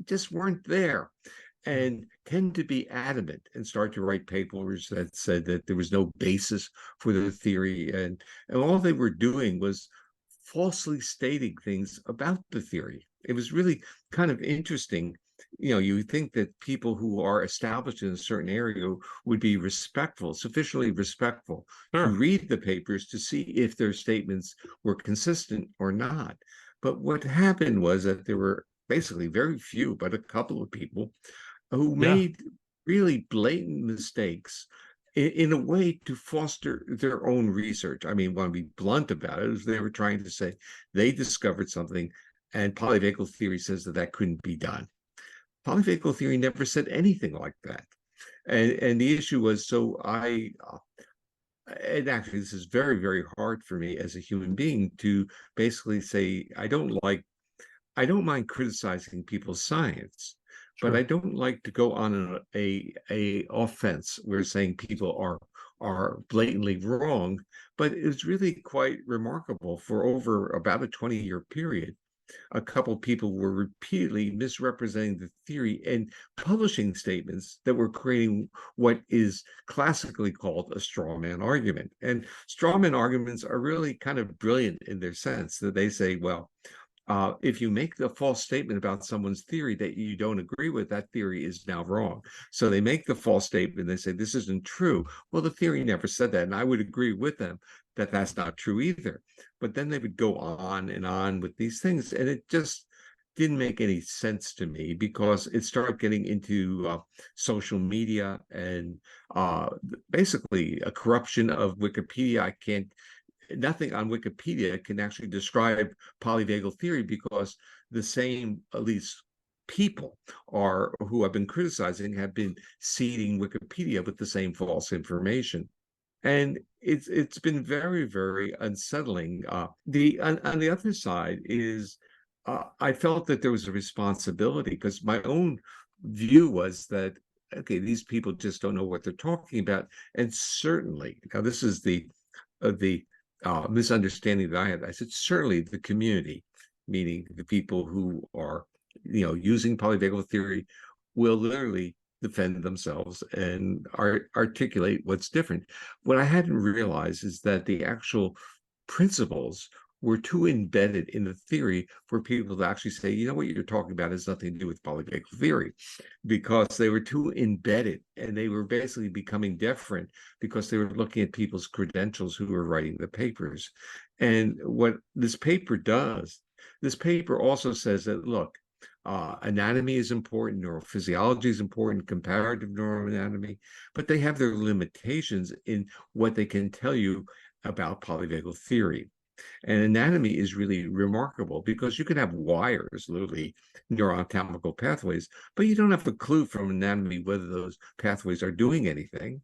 just weren't there, and tend to be adamant and start to write papers that said that there was no basis for the theory. And all they were doing was falsely stating things about the theory. It was really kind of interesting. You think that people who are established in a certain area would be respectful, sufficiently respectful, to Sure. read the papers to see if their statements were consistent or not. But what happened was that there were basically very few, but a couple of people who Yeah. made really blatant mistakes in a way to foster their own research. I mean, want to be blunt about it, is they were trying to say they discovered something, and polyvagal theory says that that couldn't be done. Polyvagal theory never said anything like that. And the issue was, and actually, this is very, very hard for me as a human being to basically say, I don't mind criticizing people's science, but I Sure. don't like to go on a offense where saying people are blatantly wrong. But it's really quite remarkable. For over about a 20-year period, a couple people were repeatedly misrepresenting the theory and publishing statements that were creating what is classically called a straw man argument. And straw man arguments are really kind of brilliant in their sense that they say, well, if you make the false statement about someone's theory that you don't agree with, that theory is now wrong. So they make the false statement. They say, this isn't true. Well, the theory never said that. And I would agree with them that that's not true either. But then they would go on and on with these things. And it just didn't make any sense to me because it started getting into social media and basically a corruption of Wikipedia. I can't Nothing on Wikipedia can actually describe polyvagal theory because the same, at least people are who have been criticizing have been seeding Wikipedia with the same false information. And it's been very, very unsettling. On the other side is I felt that there was a responsibility because my own view was that, okay, these people just don't know what they're talking about. And certainly, now this is the misunderstanding that I had. I said, certainly the community, meaning the people who are, using polyvagal theory, will literally defend themselves and articulate what's different. What I hadn't realized is that the actual principles were too embedded in the theory for people to actually say, you know what you're talking about has nothing to do with polyvagal theory, because they were too embedded and they were basically becoming different because they were looking at people's credentials who were writing the papers. And what this paper does, this paper also says that, look, anatomy is important, neurophysiology is important, comparative neuroanatomy, but they have their limitations in what they can tell you about polyvagal theory. And anatomy is really remarkable because you can have wires, literally neuroanatomical pathways, but you don't have a clue from anatomy whether those pathways are doing anything.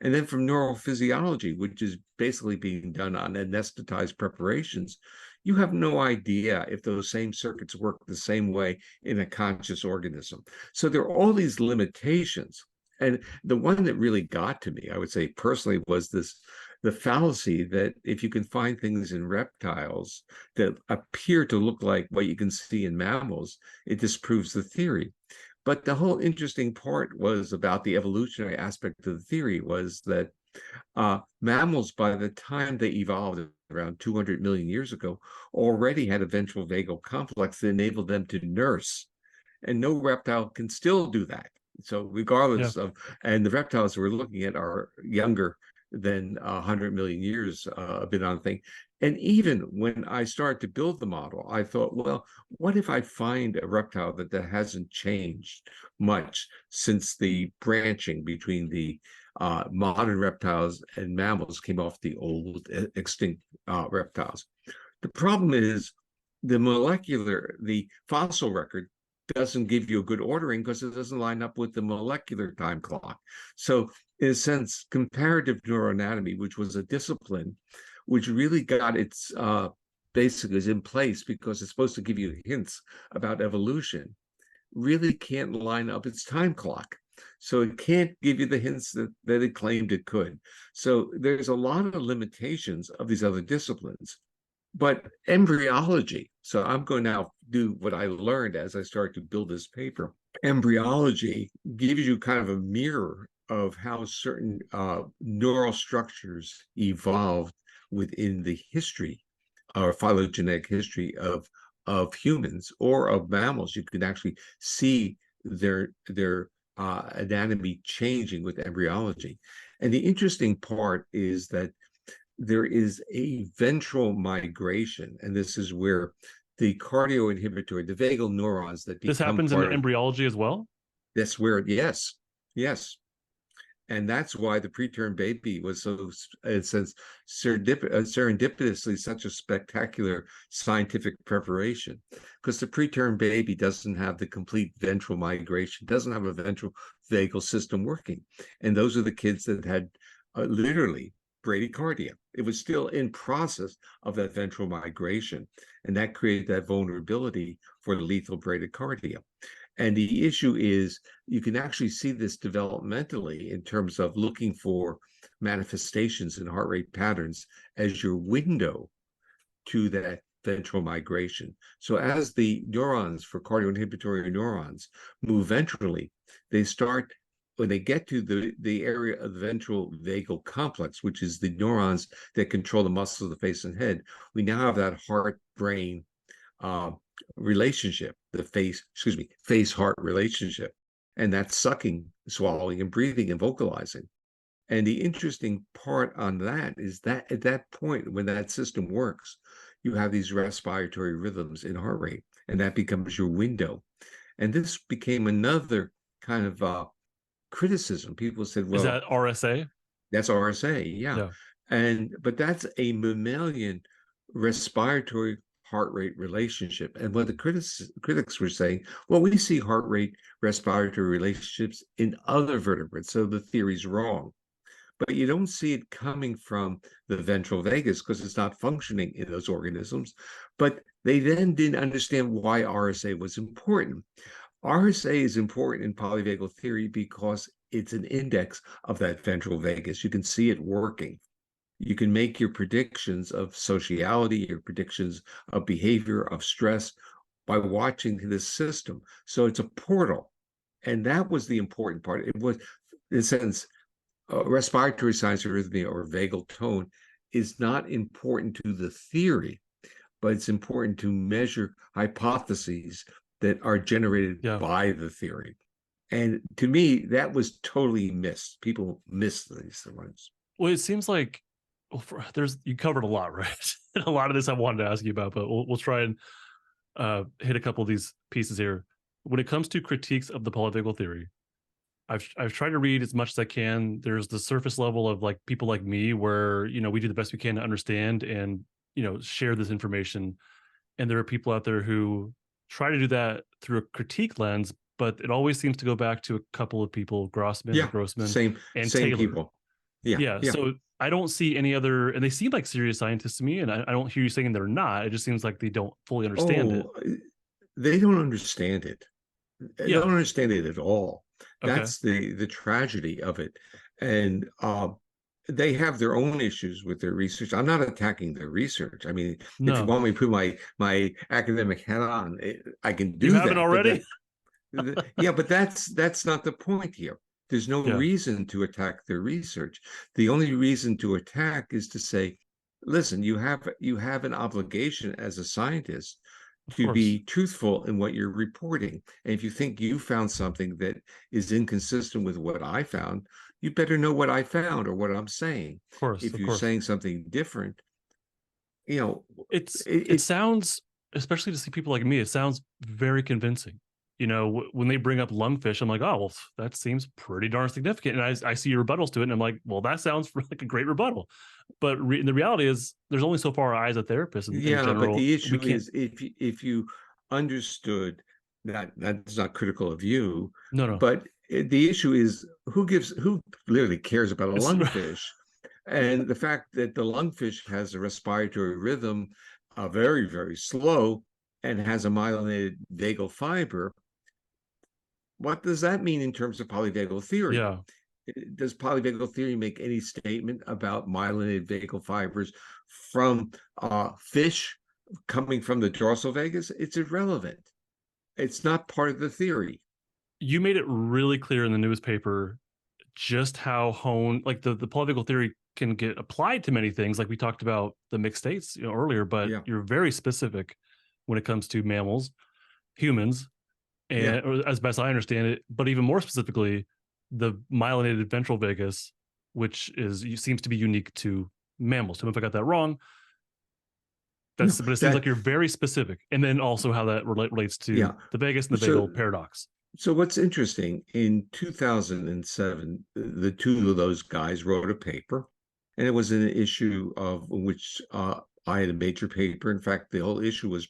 And then from neurophysiology, which is basically being done on anesthetized preparations, you have no idea if those same circuits work the same way in a conscious organism. So there are all these limitations. And the one that really got to me, I would say personally, was this the fallacy that if you can find things in reptiles that appear to look like what you can see in mammals, it disproves the theory. But the whole interesting part was about the evolutionary aspect of the theory was that mammals, by the time they evolved around 200 million years ago, already had a ventral vagal complex that enabled them to nurse. And no reptile can still do that. So Yeah. regardless of, and the reptiles we're looking at are younger than 100 million years, a bit on thing. And even when I started to build the model, I thought, well, what if I find a reptile that hasn't changed much since the branching between the modern reptiles and mammals came off the old extinct reptiles? The problem is the fossil record doesn't give you a good ordering because it doesn't line up with the molecular time clock. So in a sense, comparative neuroanatomy, which was a discipline, which really got its basics is in place because it's supposed to give you hints about evolution, really can't line up its time clock. So it can't give you the hints that it claimed it could. So there's a lot of limitations of these other disciplines. But embryology, so I'm going to now do what I learned as I started to build this paper. Embryology gives you kind of a mirror of how certain neural structures evolved within the history or phylogenetic history of humans or of mammals. You can actually see their anatomy changing with embryology. And the interesting part is that there is a ventral migration, and this is where the cardioinhibitory, the vagal neurons that This become happens in part of, embryology as well? that's where, yes, yes. And that's why the preterm baby was so, it says, serendipitously such a spectacular scientific preparation, because the preterm baby doesn't have the complete ventral migration, doesn't have a ventral vagal system working. And those are the kids that had literally bradycardia. It was still in process of that ventral migration, and that created that vulnerability for lethal bradycardia. And the issue is you can actually see this developmentally in terms of looking for manifestations in heart rate patterns as your window to that ventral migration. So as the neurons for cardioinhibitory neurons move ventrally, they start, when they get to the area of the ventral vagal complex, which is the neurons that control the muscles of the face and head, we now have that heart-brain relationship, the face-heart relationship, and that's sucking, swallowing, and breathing and vocalizing. And the interesting part on that is that at that point, when that system works, you have these respiratory rhythms in heart rate, and that becomes your window. And this became another kind of criticism. People said, Is well, that RSA? that's RSA, yeah. Yeah. But that's a mammalian respiratory heart rate relationship. And what the critics were saying, well, we see heart rate respiratory relationships in other vertebrates, so the theory's wrong. But you don't see it coming from the ventral vagus because it's not functioning in those organisms. But they then didn't understand why RSA was important. RSA is important in polyvagal theory because it's an index of that ventral vagus. You can see it working. You can make your predictions of sociality, your predictions of behavior, of stress by watching this system. So it's a portal. And that was the important part. It was, in a sense, respiratory signs of arrhythmia or vagal tone is not important to the theory, but it's important to measure hypotheses that are generated by the theory. And to me, that was totally missed. People miss these ones. Well, it seems like you covered a lot, right? And a lot of this I wanted to ask you about, but we'll try and hit a couple of these pieces here. When it comes to critiques of the polyvagal theory, I've tried to read as much as I can. There's the surface level of like people like me where, we do the best we can to understand and, share this information. And there are people out there who try to do that through a critique lens, but it always seems to go back to a couple of people, Grossman and same Taylor. people. Yeah. So I don't see any other, and they seem like serious scientists to me, and I don't hear you saying they're not. It just seems like they don't fully understand it. They don't understand it. They don't Yeah. understand it at all. Okay. That's the tragedy of it. And they have their own issues with their research. I'm not attacking their research. I mean, if you No, want me to put my academic hat on, I can you do haven't that. But already. yeah, but that's not the point here. There's no Yeah, reason to attack their research. The only reason to attack is to say, listen, you have an obligation as a scientist of to course, be truthful in what you're reporting. And if you think you found something that is inconsistent with what I found, you better know what I found or what I'm saying. of course, If of you're course. saying something different, you know, It it sounds, especially to see people like me, it sounds very convincing. When they bring up lungfish, I'm like, oh, well, that seems pretty darn significant. And I see your rebuttals to it, and I'm like, well, that sounds like a great rebuttal. But the reality is, there's only so far as a therapist in yeah, but general. the We issue can't. is if you understood that that's not critical of you, No, no. but the issue is who literally cares about a It's lungfish, and the fact that the lungfish has a respiratory rhythm, very very slow, and has a myelinated vagal fiber. What does that mean in terms of polyvagal theory? yeah. Does polyvagal theory make any statement about myelinated vagal fibers from fish coming from the dorsal vagus? It's irrelevant. It's not part of the theory. You made it really clear in the newspaper just how like the polyvagal theory can get applied to many things, like we talked about the mixed states earlier, but Yeah, you're very specific when it comes to mammals, humans, yeah. and or as best I understand it, but even more specifically, the myelinated ventral vagus, which seems to be unique to mammals. Tell me if I got that wrong. No, But it seems like that you're very specific, and then also how that relates yeah. to the vagus and the So vagal paradox. so what's interesting in 2007, the two of those guys wrote a paper, and it was an issue of which I had a major paper. In fact, the whole issue was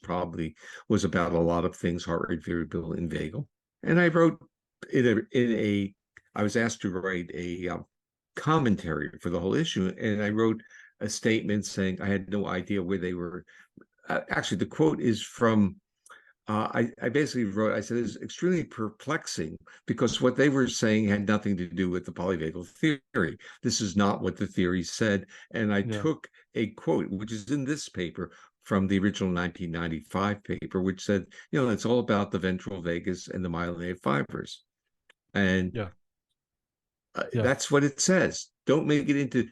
about a lot of things, heart rate variability and vagal. And I wrote in a I was asked to write a commentary for the whole issue, and I wrote a statement saying I had no idea where they were. Actually, the quote is from I basically wrote, I said, it's extremely perplexing because what they were saying had nothing to do with the polyvagal theory. This is not what the theory said. And I Yeah, took a quote, which is in this paper from the original 1995 paper, which said, it's all about the ventral vagus and the myelinated fibers. And yeah, yeah. that's what it says. Don't make it into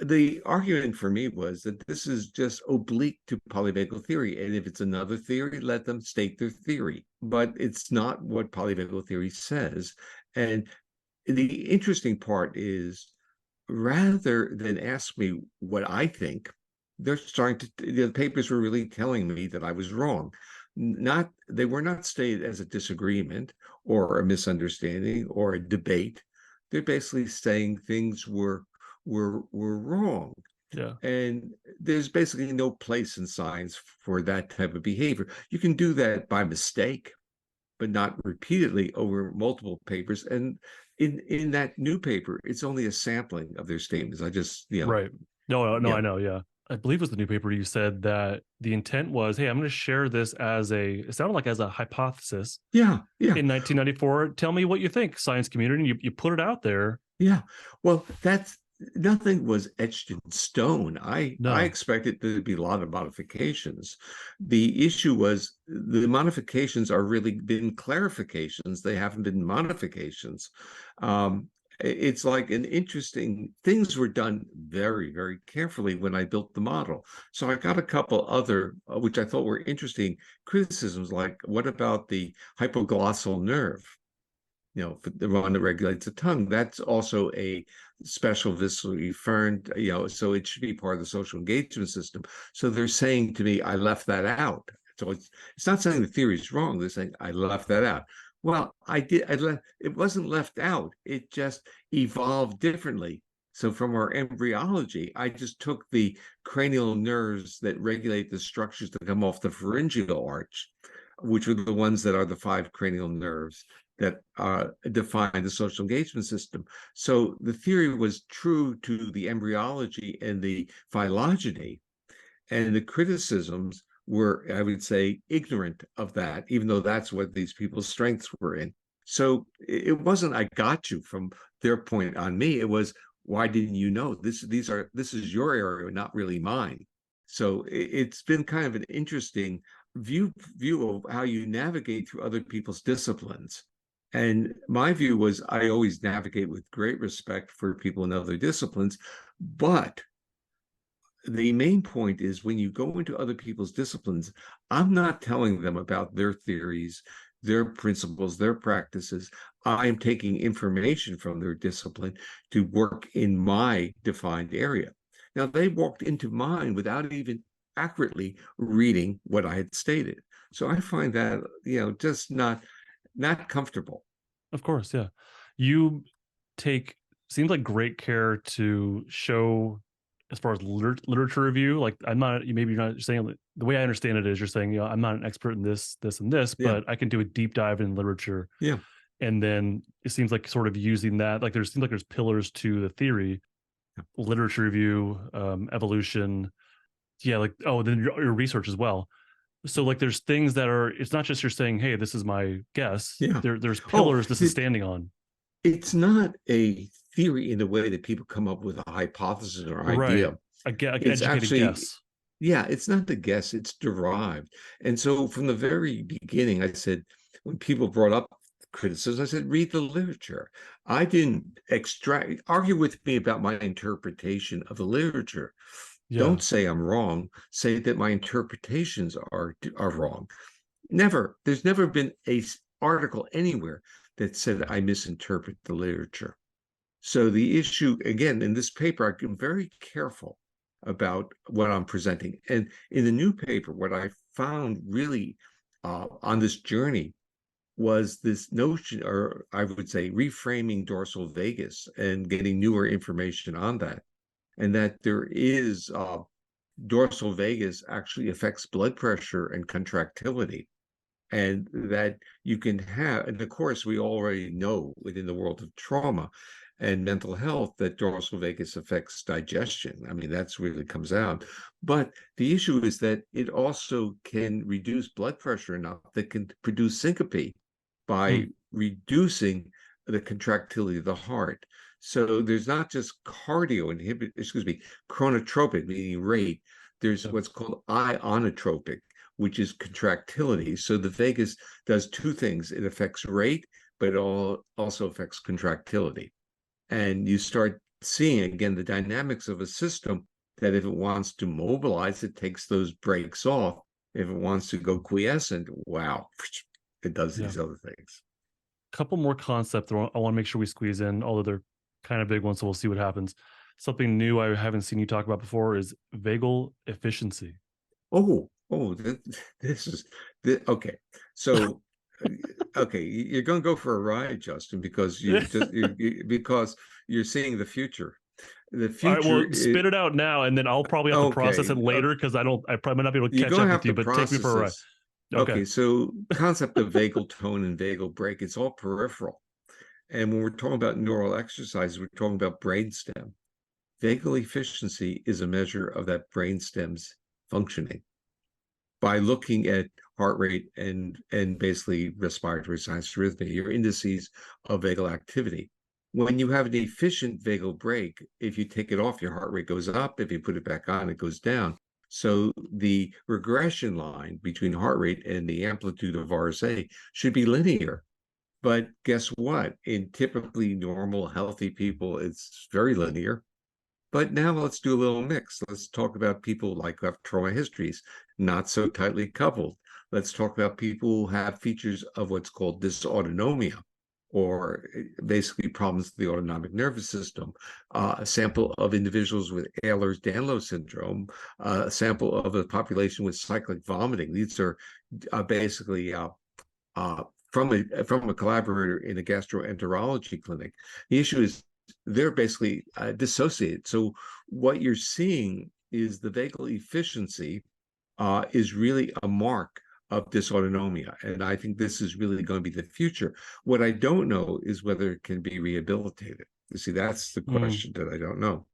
the argument for me was that this is just oblique to polyvagal theory. And if it's another theory, let them state their theory. But it's not what polyvagal theory says. And the interesting part is rather than ask me what I think, they're starting to, the papers were really telling me that I was wrong. They were not stated as a disagreement or a misunderstanding or a debate. They're basically saying things were wrong. Yeah. And there's basically no place in science for that type of behavior. You can do that by mistake, but not repeatedly over multiple papers. And in that new paper, it's only a sampling of their statements. I just, Right. No, no, yeah, I know. Yeah. I believe it was the new paper you said that the intent was, hey, I'm going to share this it sounded like as a hypothesis yeah, yeah, in 1994. Tell me what you think, science community. And you put it out there. yeah. Well, that's nothing was etched in stone. I No. expected there to be a lot of modifications. The issue was the modifications are really been clarifications. They haven't been modifications. It's like an interesting things were done very, very carefully when I built the model. So I got a couple other, which I thought were interesting criticisms, like what about the hypoglossal nerve? The one that regulates the tongue. That's also a special viscerally efferent, so it should be part of the social engagement system. So they're saying to me, I left that out. So it's not saying the theory is wrong. They're saying I left that out. Well, I did. It wasn't left out. It just evolved differently. So from our embryology, I just took the cranial nerves that regulate the structures that come off the pharyngeal arch, which are the ones that are the five cranial nerves that define the social engagement system. So the theory was true to the embryology and the phylogeny, and the criticisms were, I would say, ignorant of that, even though that's what these people's strengths were in. So it wasn't I got you from their point on me. It was Why didn't you know? This is your area, not really mine. So it's been kind of an interesting view of how you navigate through other people's disciplines. And my view was I always navigate with great respect for people in other disciplines, but the main point is when you go into other people's disciplines, I'm not telling them about their theories, their principles, their practices. I am taking information from their discipline to work in my defined area. Now, they walked into mine without even accurately reading what I had stated. So I find that, just not comfortable. Of course, yeah. You take seems like great care to show as far as literature review. Like I'm not, maybe you're not saying the way I understand it is you're saying, I'm not an expert in this, and this, Yeah. but I can do a deep dive in literature. Yeah. And then it seems like sort of using that, like seems like there's pillars to the theory, literature review, evolution. Yeah. Like, oh, then your research as well. So like there's things that are, it's not just you're saying, hey, this is my guess. Yeah. There's Oh, pillars this is standing on. it's not a theory in the way that people come up with a hypothesis or Right. idea. An It's educated actually, guess. yeah, it's not the guess, it's derived. And so from the very beginning, I said, when people brought up criticism, I said, read the literature. I didn't argue with me about my interpretation of the literature. Yeah. Don't say I'm wrong, say that my interpretations are wrong. Never, there's never been a article anywhere that said I misinterpret the literature. So the issue, again, in this paper, I'm very careful about what I'm presenting. And in the new paper, what I found really on this journey was this notion, or I would say reframing dorsal vagus and getting newer information on that. And that there is dorsal vagus actually affects blood pressure and contractility. And that you can have, and of course, we already know within the world of trauma and mental health that dorsal vagus affects digestion. I mean, that's really comes out. But the issue is that it also can reduce blood pressure enough that can produce syncope by Mm. reducing the contractility of the heart. So there's not just chronotropic, meaning rate. There's Yeah. what's called ionotropic, which is contractility. So the vagus does two things. It affects rate, but it also affects contractility. And you start seeing, again, the dynamics of a system that if it wants to mobilize, it takes those brakes off. If it wants to go quiescent, wow, it does Yeah. these other things. Couple more concepts I want to make sure we squeeze in, although they're kind of big ones, so we'll see what happens. Something new I haven't seen you talk about before is vagal efficiency. This is okay. So, okay, you're going to go for a ride, Justin, because because you're seeing the future. The All right, future well, is spit it out now, and then I'll probably have to process it okay. later because I probably might not be able to You're catch going up to with have you, to but take me for process a ride. this. Okay. Okay, so concept of vagal tone and vagal break, it's all peripheral. And when we're talking about neural exercises, we're talking about brainstem. Vagal efficiency is a measure of that brainstem's functioning by looking at heart rate and basically respiratory sinus rhythmia, your indices of vagal activity. When you have an efficient vagal break, if you take it off, your heart rate goes up. If you put it back on, it goes down. So the regression line between heart rate and the amplitude of RSA should be linear. But guess what? In typically normal, healthy people, it's very linear. But now let's do a little mix. Let's talk about people like who have trauma histories, not so tightly coupled. Let's talk about people who have features of what's called dysautonomia, or basically problems with the autonomic nervous system. A sample of individuals with Ehlers-Danlos syndrome, a sample of a population with cyclic vomiting. These are basically from a collaborator in a gastroenterology clinic. The issue is they're basically dissociated. So what you're seeing is the vagal efficiency is really a mark of dysautonomia. And I think this is really going to be the future. What I don't know is whether it can be rehabilitated. You see, that's the Mm. question that I don't know.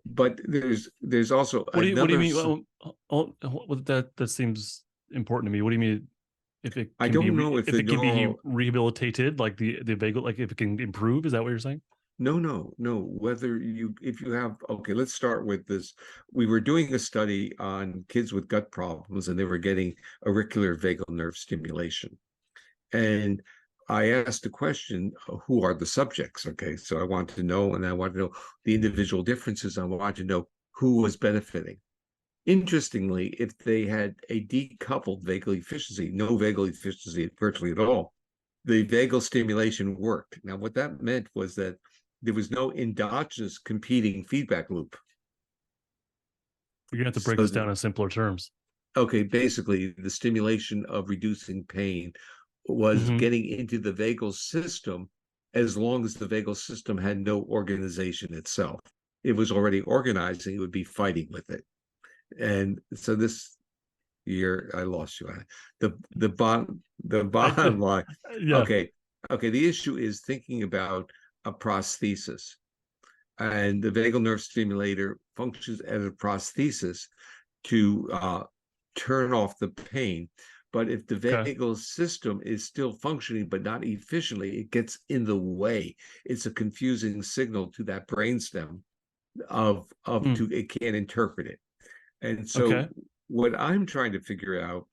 But there's also What do you another. mean? That seems important to me. What do you mean if it I can be don't know if if the it can be neural. rehabilitated, like the vagal, like if it can improve? Is that what you're saying? no. Whether if you have, okay, let's start with this. We were doing a study on kids with gut problems, and they were getting auricular vagal nerve stimulation. And I asked the question, who are the subjects? Okay, so I wanted to know, and I wanted to know the individual differences. I wanted to know who was benefiting. Interestingly, if they had a decoupled vagal efficiency, no vagal efficiency virtually at all, the vagal stimulation worked. Now, what that meant was that there was no endogenous competing feedback loop. You're gonna have to break So, this down in simpler terms. okay, basically, the stimulation of reducing pain was Mm-hmm. getting into the vagal system as long as the vagal system had no organization itself. It was already organizing, it would be fighting with it. And so this year, I lost you. The bottom line. Yeah. Okay, the issue is thinking about a prosthesis, and the vagal nerve stimulator functions as a prosthesis to turn off the pain. But if the Okay. vagal system is still functioning but not efficiently, it gets in the way. It's a confusing signal to that brainstem Mm. it can't interpret it. And so Okay. what I'm trying to figure out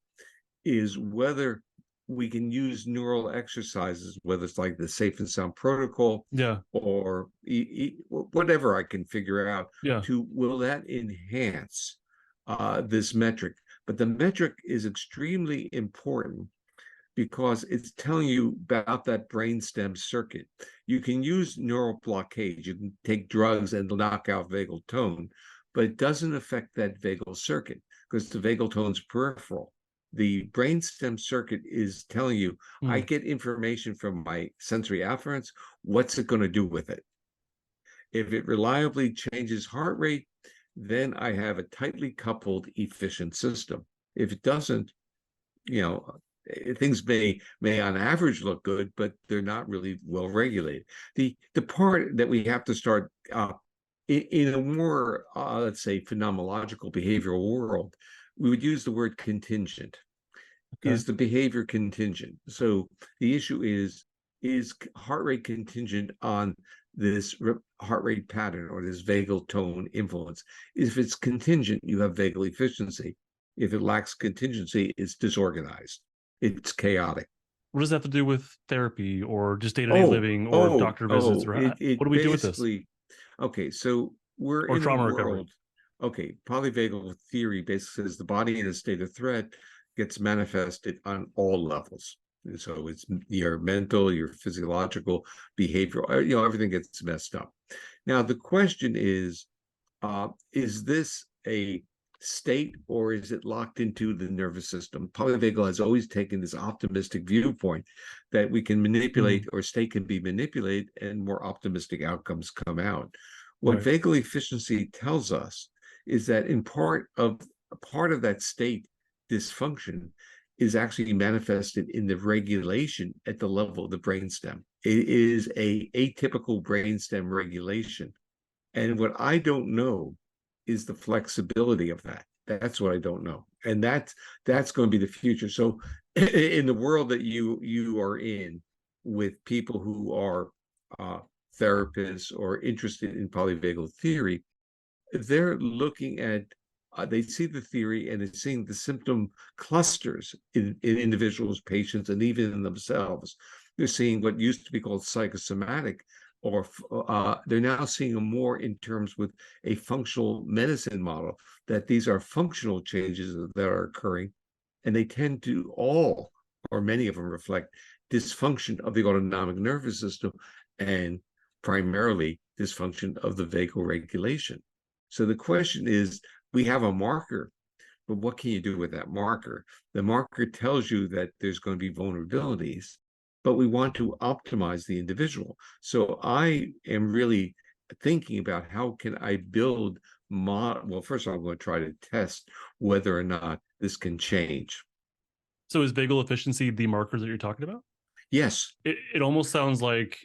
is whether we can use neural exercises, whether it's like the Safe and Sound protocol Yeah. or whatever I can figure out, Yeah. will that enhance this metric? But the metric is extremely important because it's telling you about that brainstem circuit. You can use neural blockade. You can take drugs and knock out vagal tone, but it doesn't affect that vagal circuit because the vagal tone's peripheral. The brainstem circuit is telling you, I Mm. get information from my sensory afferents. What's it going to do with it? If it reliably changes heart rate, then I have a tightly coupled, efficient system. If it doesn't, you know, things may on average look good, but they're not really well regulated. The part that we have to start in a more let's say phenomenological behavioral world, we would use the word contingent. Okay. Is the behavior contingent? So the issue is heart rate contingent on this heart rate pattern or this vagal tone influence? If it's contingent, you have vagal efficiency. If it lacks contingency, it's disorganized. It's chaotic. What does that have to do with therapy or just day-to-day living or doctor visits or what do It we do with this? basically, okay, so we're Or in a trauma recovery? world, okay, polyvagal theory basically says the body in a state of threat gets manifested on all levels. So it's your mental, your physiological, behavioral, everything gets messed up. Now, the question is this a state or is it locked into the nervous system? Polyvagal has always taken this optimistic viewpoint that we can Mm. manipulate or state can be manipulated and more optimistic outcomes come out. What Right. vagal efficiency tells us is that in part of that state dysfunction is actually manifested in the regulation at the level of the brainstem. It is a atypical brainstem regulation. And what I don't know is the flexibility of that. That's what I don't know. And that's going to be the future. So in the world that you are in with people who are therapists or interested in polyvagal theory, they're looking at they see the theory and they're seeing the symptom clusters in individuals, patients, and even in themselves. They're seeing what used to be called psychosomatic, or they're now seeing them more in terms with a functional medicine model, that these are functional changes that are occurring, and they tend to all, or many of them, reflect dysfunction of the autonomic nervous system and primarily dysfunction of the vagal regulation. So the question is, we have a marker, but what can you do with that marker? The marker tells you that there's going to be vulnerabilities, but we want to optimize the individual. So I am really thinking about how can I build well, first of all, I'm going to try to test whether or not this can change. So is vagal efficiency the marker that you're talking about? Yes. It almost sounds like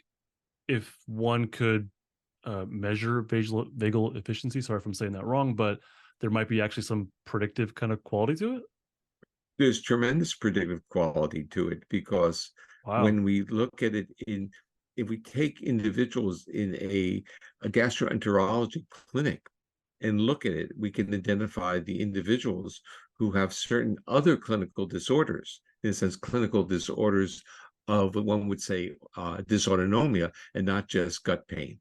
if one could measure vagal efficiency, sorry if I'm saying that wrong, but there might be actually some predictive kind of quality to it. There's tremendous predictive quality to it because Wow. when we look at it in if we take individuals in a gastroenterology clinic and look at it, we can identify the individuals who have certain other clinical disorders, in a sense, clinical disorders of what one would say dysautonomia, and not just gut pain.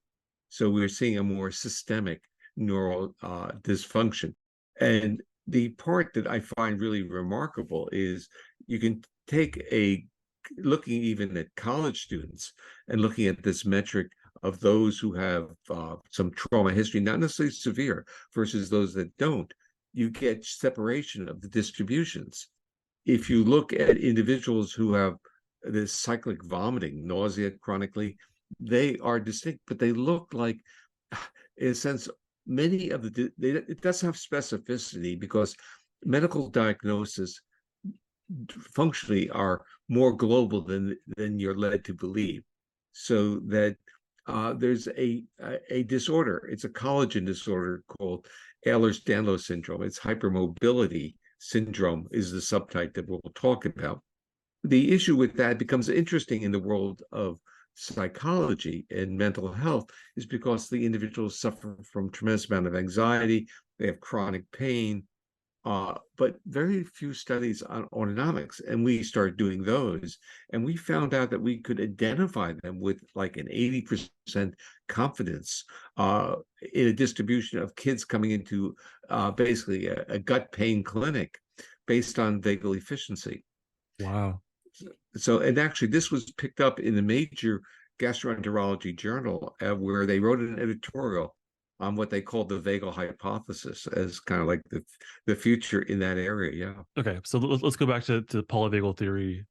So we're seeing a more systemic neural dysfunction. And the part that I find really remarkable is you can take looking even at college students and looking at this metric of those who have some trauma history, not necessarily severe, versus those that don't, you get separation of the distributions. If you look at individuals who have this cyclic vomiting, nausea chronically, they are distinct, but they look like, in a sense, many of it does have specificity because medical diagnosis functionally are more global than you're led to believe. So that there's a disorder. It's a collagen disorder called Ehlers-Danlos syndrome. It's hypermobility syndrome is the subtype that we'll talk about. The issue with that becomes interesting in the world of psychology and mental health is because the individuals suffer from tremendous amount of anxiety, they have chronic pain, but very few studies on autonomics. And we started doing those, and we found out that we could identify them with like an 80% confidence in a distribution of kids coming into basically a gut pain clinic based on vagal efficiency. Wow. So, and actually, this was picked up in the major gastroenterology journal where they wrote an editorial on what they called the vagal hypothesis as kind of like the future in that area. Yeah. Okay, so let's go back to polyvagal theory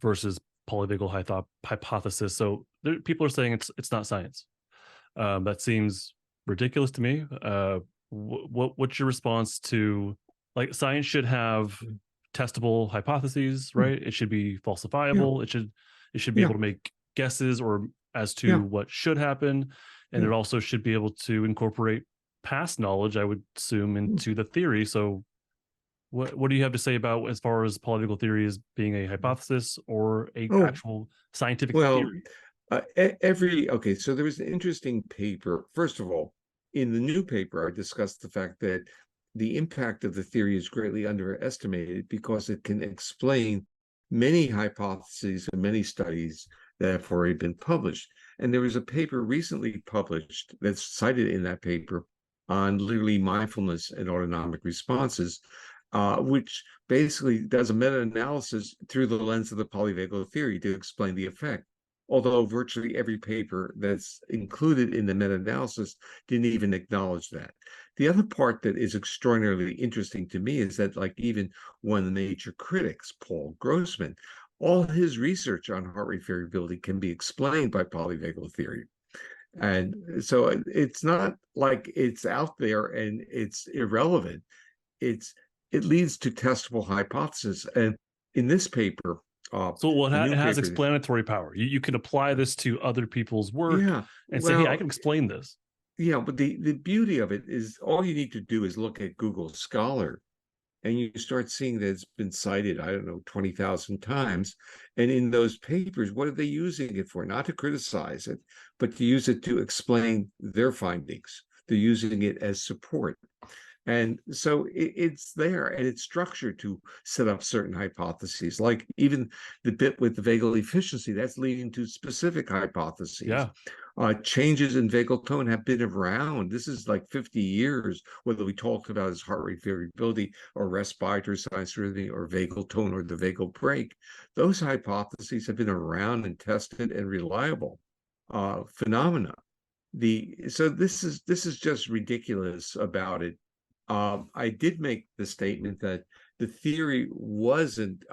versus polyvagal hypothesis. So people are saying it's not science. That seems ridiculous to me. What's your response to, like, science should have testable hypotheses, right? It should be falsifiable. Yeah. It should be able to make guesses or as to what should happen, and it also should be able to incorporate past knowledge, I would assume, into the theory. So what do you have to say about as far as polyvagal theory as being a hypothesis or a actual scientific theory? Okay, so there was an interesting paper. First of all, in the new paper, I discussed the fact that the impact of the theory is greatly underestimated because it can explain many hypotheses and many studies that have already been published. And there was a paper recently published that's cited in that paper on literally mindfulness and autonomic responses, which basically does a meta-analysis through the lens of the polyvagal theory to explain the effect. Although virtually every paper that's included in the meta-analysis didn't even acknowledge that. The other part that is extraordinarily interesting to me is that, like, even one of the major critics, Paul Grossman, all his research on heart rate variability can be explained by polyvagal theory. And so it's not like it's out there and it's irrelevant. It leads to testable hypotheses. And in this paper, so it has explanatory power. You can apply this to other people's work and say, hey, I can explain this. Yeah, but the beauty of it is all you need to do is look at Google Scholar and you start seeing that it's been cited, I don't know, 20,000 times. And in those papers, what are they using it for? Not to criticize it, but to use it to explain their findings. They're using it as support. And so it's there, and it's structured to set up certain hypotheses, like even the bit with the vagal efficiency, that's leading to specific hypotheses. Yeah. Changes in vagal tone have been around. This is like 50 years, whether we talked about as heart rate variability or respiratory sinus rhythm or vagal tone or the vagal break. Those hypotheses have been around and tested and reliable phenomena. So this is just ridiculous about it. I did make the statement that the theory wasn't,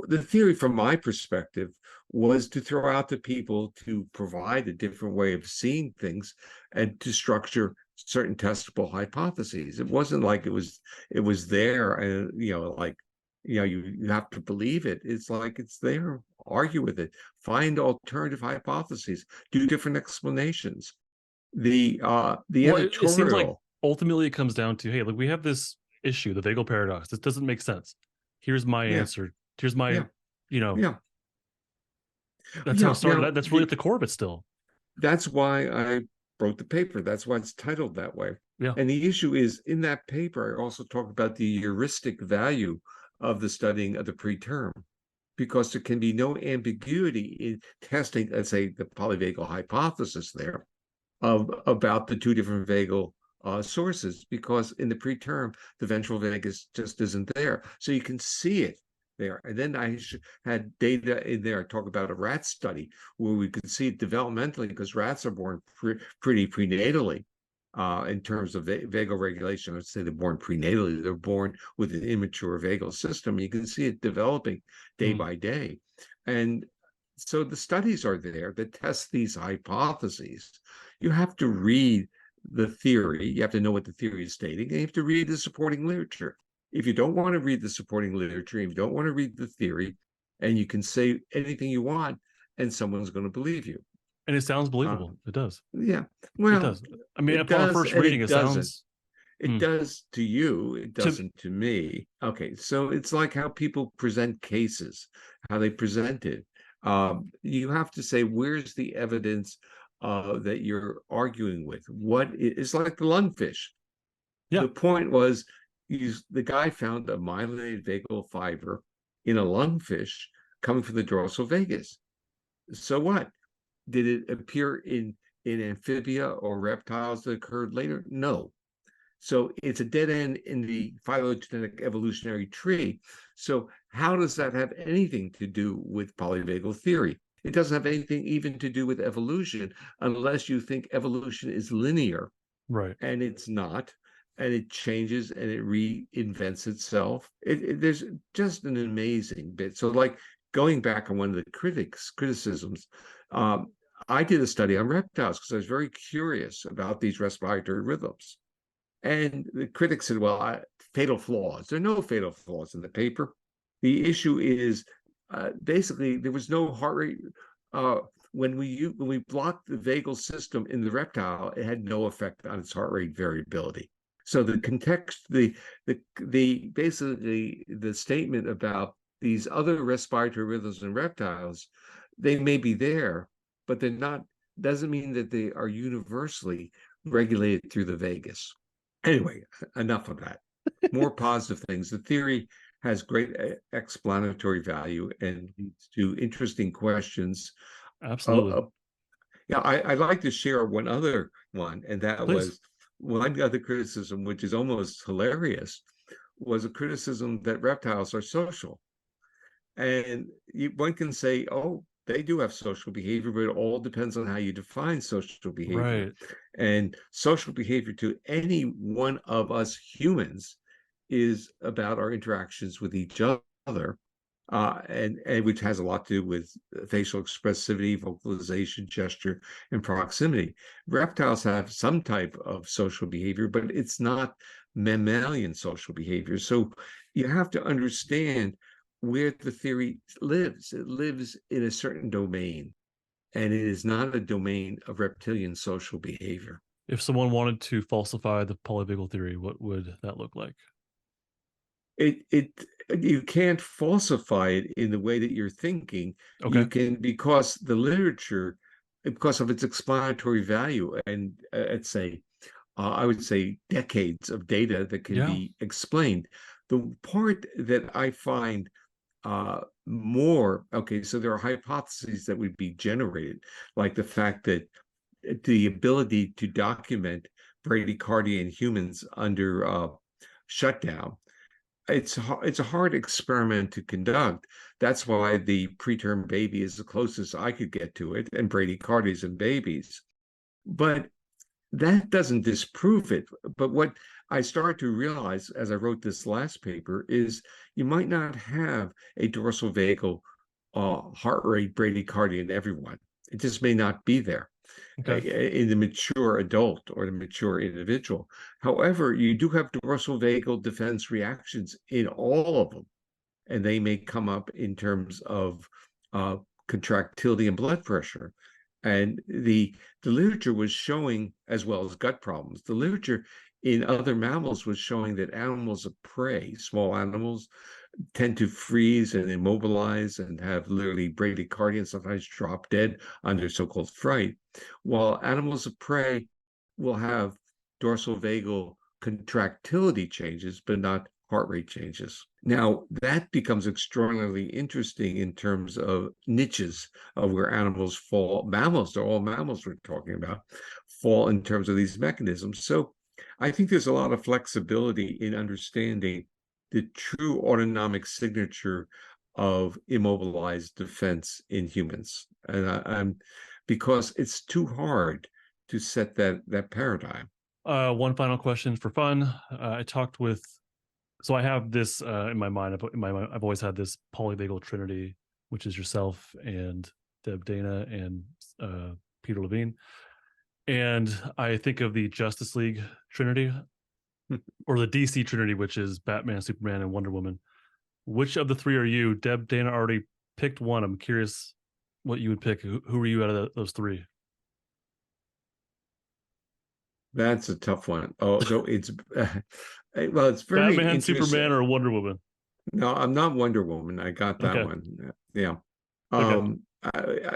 the theory from my perspective was to throw out to people to provide a different way of seeing things and to structure certain testable hypotheses. It wasn't like it was there and, you have to believe it. It's like it's there, argue with it, find alternative hypotheses, do different explanations. The editorial. It seems like ultimately it comes down to, hey, look, we have this issue, the vagal paradox. This doesn't make sense. Here's my answer. Here's my, That's how it Yeah, started. now That's really at the core of it still. that's why I wrote the paper. That's why it's titled that way. Yeah. And the issue is in that paper, I also talk about the heuristic value of the studying of the preterm, because there can be no ambiguity in testing, let's say, the polyvagal hypothesis there of about the two different vagal sources, because in the preterm, the ventral vagus just isn't there. So you can see it there. And then I had data in there, talk about a rat study where we could see it developmentally, because rats are born pretty prenatally. In terms of vagal regulation, I would say they're born prenatally. They're born with an immature vagal system. You can see it developing day Mm. by day. And so the studies are there that test these hypotheses. You have to read the theory. You have to know what the theory is stating, and you have to read the supporting literature. If you don't want to read the supporting literature, if you don't want to read the theory, and you can say anything you want, and someone's going to believe you. And it sounds Uh, believable. It does. yeah, It well, does. I mean, it upon does first and reading, it it doesn't. sounds It does to you, it to doesn't to me. Okay, so it's like how people present cases, how they present it. You have to say, where's the evidence that you're arguing with? It's like the lungfish. yeah. The point was, the guy found a myelinated vagal fiber in a lungfish coming from the dorsal vagus. So what? Did it appear in amphibia or reptiles that occurred later? No. So it's a dead end in the phylogenetic evolutionary tree. So how does that have anything to do with polyvagal theory? It doesn't have anything even to do with evolution, unless you think evolution is linear, Right. and it's not, and it changes and it reinvents itself. There's just an amazing bit. So, like, going back on one of the criticisms, um, I did a study on reptiles because I was very curious about these respiratory rhythms. And the critics said, well, fatal flaws. There are no fatal flaws in the paper. The issue is basically there was no heart rate. When we blocked the vagal system in the reptile, it had no effect on its heart rate variability. So the context, the basically the statement about these other respiratory rhythms in reptiles, they may be there, but they're not. Doesn't mean that they are universally regulated through the vagus. Anyway, enough of that. More positive things. The theory has great explanatory value and leads to interesting questions. Absolutely. Yeah, I'd like to share one other one, and that Please. was one other criticism, which is almost hilarious, was a criticism that reptiles are social. And one can say, oh, they do have social behavior, but it all depends on how you define social behavior. Right. And social behavior to any one of us humans is about our interactions with each other, and which has a lot to do with facial expressivity, vocalization, gesture, and proximity. Reptiles have some type of social behavior, but it's not mammalian social behavior. So you have to understand where the theory lives. It lives in a certain domain, and it is not a domain of reptilian social behavior. If someone wanted to falsify the polyvagal theory, what would that look like? It you can't falsify it in the way that you're thinking. You Okay. can, because the literature, because of its explanatory value, and it's I would say decades of data that can Yeah. be explained. The part that I find more okay, so there are hypotheses that would be generated, like the fact that the ability to document bradycardia in humans under shutdown, it's a hard experiment to conduct. That's why the preterm baby is the closest I could get to it, and bradycardias in babies. But that doesn't disprove it. But what I started to realize as I wrote this last paper is you might not have a dorsal vagal heart rate bradycardia in everyone. It just may not be there Okay. in the mature adult or the mature individual. However, you do have dorsal vagal defense reactions in all of them, and they may come up in terms of contractility and blood pressure. And the literature was showing, as well as gut problems, the literature in other mammals was showing that animals of prey, small animals, tend to freeze and immobilize and have literally bradycardia and sometimes drop dead under so-called fright, while animals of prey will have dorsal vagal contractility changes, but not heart rate changes. Now, that becomes extraordinarily interesting in terms of niches of where animals fall. Mammals, they're all mammals we're talking about, fall in terms of these mechanisms. So I think there's a lot of flexibility in understanding the true autonomic signature of immobilized defense in humans. And I'm because it's too hard to set that paradigm. One final question for fun. I talked with, so I have this in my mind. I've always had this polyvagal trinity, which is yourself and Deb Dana and Peter Levine. And I think of the Justice League trinity or the DC trinity, which is Batman, Superman, and Wonder Woman. Which of the three are you? Deb Dana already picked one. I'm curious what you would pick. Who are you out of those three? That's a tough one. Oh, so it's well, it's very Batman, interesting. Superman, or Wonder Woman? No, I'm not Wonder Woman. I got that Okay. one. Yeah. Okay.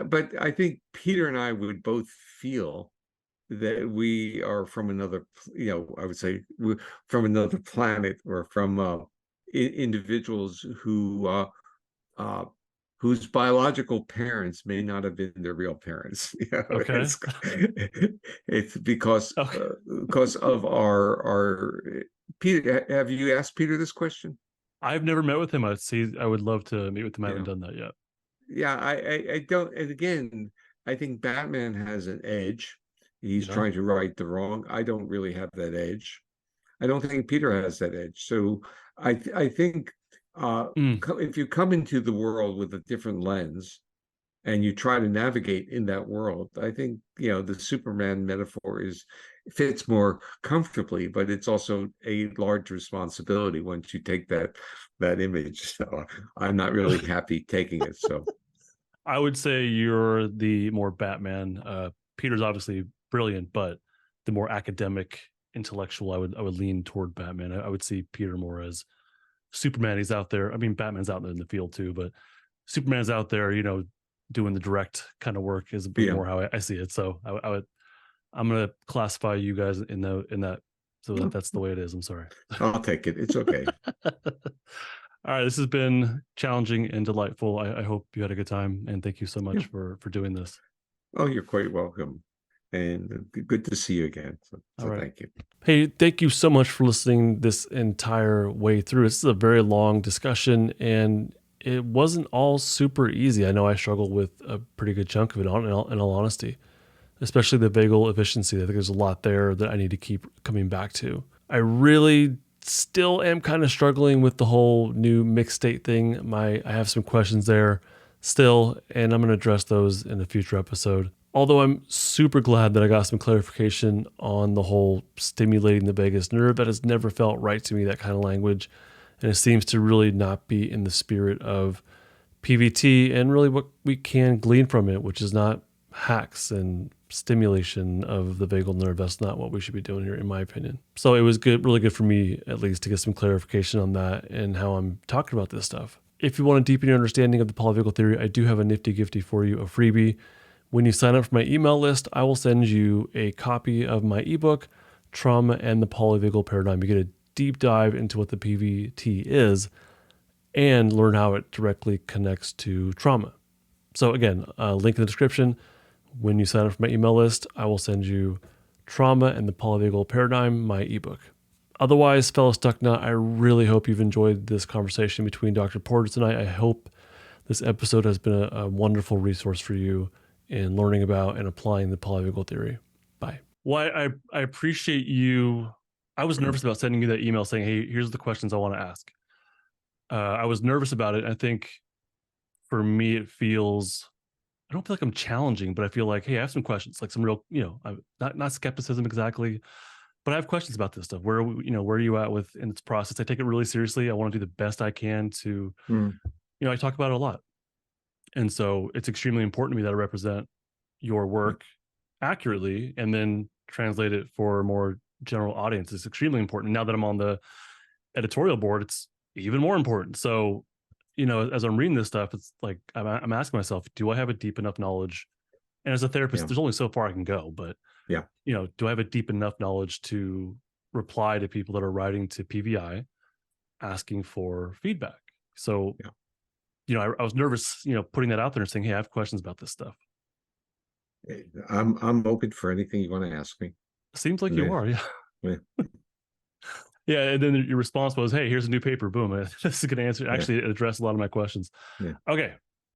But I think Peter and I would both feel that we are from another, I would say we're from another planet or from individuals uh, whose biological parents may not have been their real parents. Okay. It's because Okay. because of our Peter. Have you asked Peter this question? I've never met with him. I would love to meet with him. I haven't Yeah. done that yet. Yeah, I don't. And again, I think Batman has an edge. He's Yeah. trying to right the wrong. I don't really have that edge. I don't think Peter has that edge. So I think if you come into the world with a different lens and you try to navigate in that world, I think the Superman metaphor fits more comfortably, but it's also a large responsibility once you take that image. So I'm not really happy taking it. So I would say you're the more Batman. Peter's obviously brilliant, but the more academic, intellectual, I would lean toward Batman. I would see Peter more as Superman. He's out there. I mean, Batman's out there in the field too, but Superman's out there, doing the direct kind of work is a bit yeah. more how I see it. So I'm gonna classify you guys in that. So that's the way it is. I'm sorry. I'll take it. It's okay. All right, this has been challenging and delightful. I hope you had a good time, and thank you so much for doing this. Oh, you're quite welcome. And good to see you again. So All right. thank you. Hey, thank you so much for listening this entire way through. This is a very long discussion, and it wasn't all super easy. I know I struggled with a pretty good chunk of it, in all honesty, especially the vagal efficiency. I think there's a lot there that I need to keep coming back to. I really still am kind of struggling with the whole new mixed state thing. I have some questions there still, and I'm going to address those in a future episode. Although I'm super glad that I got some clarification on the whole stimulating the vagus nerve. That has never felt right to me, that kind of language. And it seems to really not be in the spirit of PVT and really what we can glean from it, which is not hacks and stimulation of the vagal nerve. That's not what we should be doing here, in my opinion. So it was really good for me, at least, to get some clarification on that and how I'm talking about this stuff. If you want to deepen your understanding of the polyvagal theory, I do have a nifty gifty for you, a freebie. When you sign up for my email list, I will send you a copy of my ebook, Trauma and the Polyvagal Paradigm. You get a deep dive into what the PVT is and learn how it directly connects to trauma. So again, link in the description. When you sign up for my email list, I will send you Trauma and the Polyvagal Paradigm, my ebook. Otherwise, fellow Stucknut, I really hope you've enjoyed this conversation between Dr. Porges tonight. I hope this episode has been a wonderful resource for you in learning about and applying the polyvagal theory. Bye. Well, I appreciate you. I was nervous about sending you that email saying, hey, here's the questions I want to ask. I was nervous about it. I think for me, it feels, I don't feel like I'm challenging, but I feel like, hey, I have some questions, like some real, not skepticism exactly, but I have questions about this stuff. Where are you at in its process? I take it really seriously. I want to do the best I can to, I talk about it a lot. And so it's extremely important to me that I represent your work accurately and then translate it for a more general audience. It's extremely important. Now that I'm on the editorial board, it's even more important. So, as I'm reading this stuff, it's like I'm asking myself, do I have a deep enough knowledge? And as a therapist, there's only so far I can go, but Yeah. Do I have a deep enough knowledge to reply to people that are writing to PVI asking for feedback? So, I was nervous, putting that out there and saying, hey, I have questions about this stuff. I'm open for anything you want to ask me. Seems like you are, yeah. Yeah. Yeah, and then your response was, hey, here's a new paper. Boom. This is going to answer, actually address a lot of my questions. Yeah. Okay.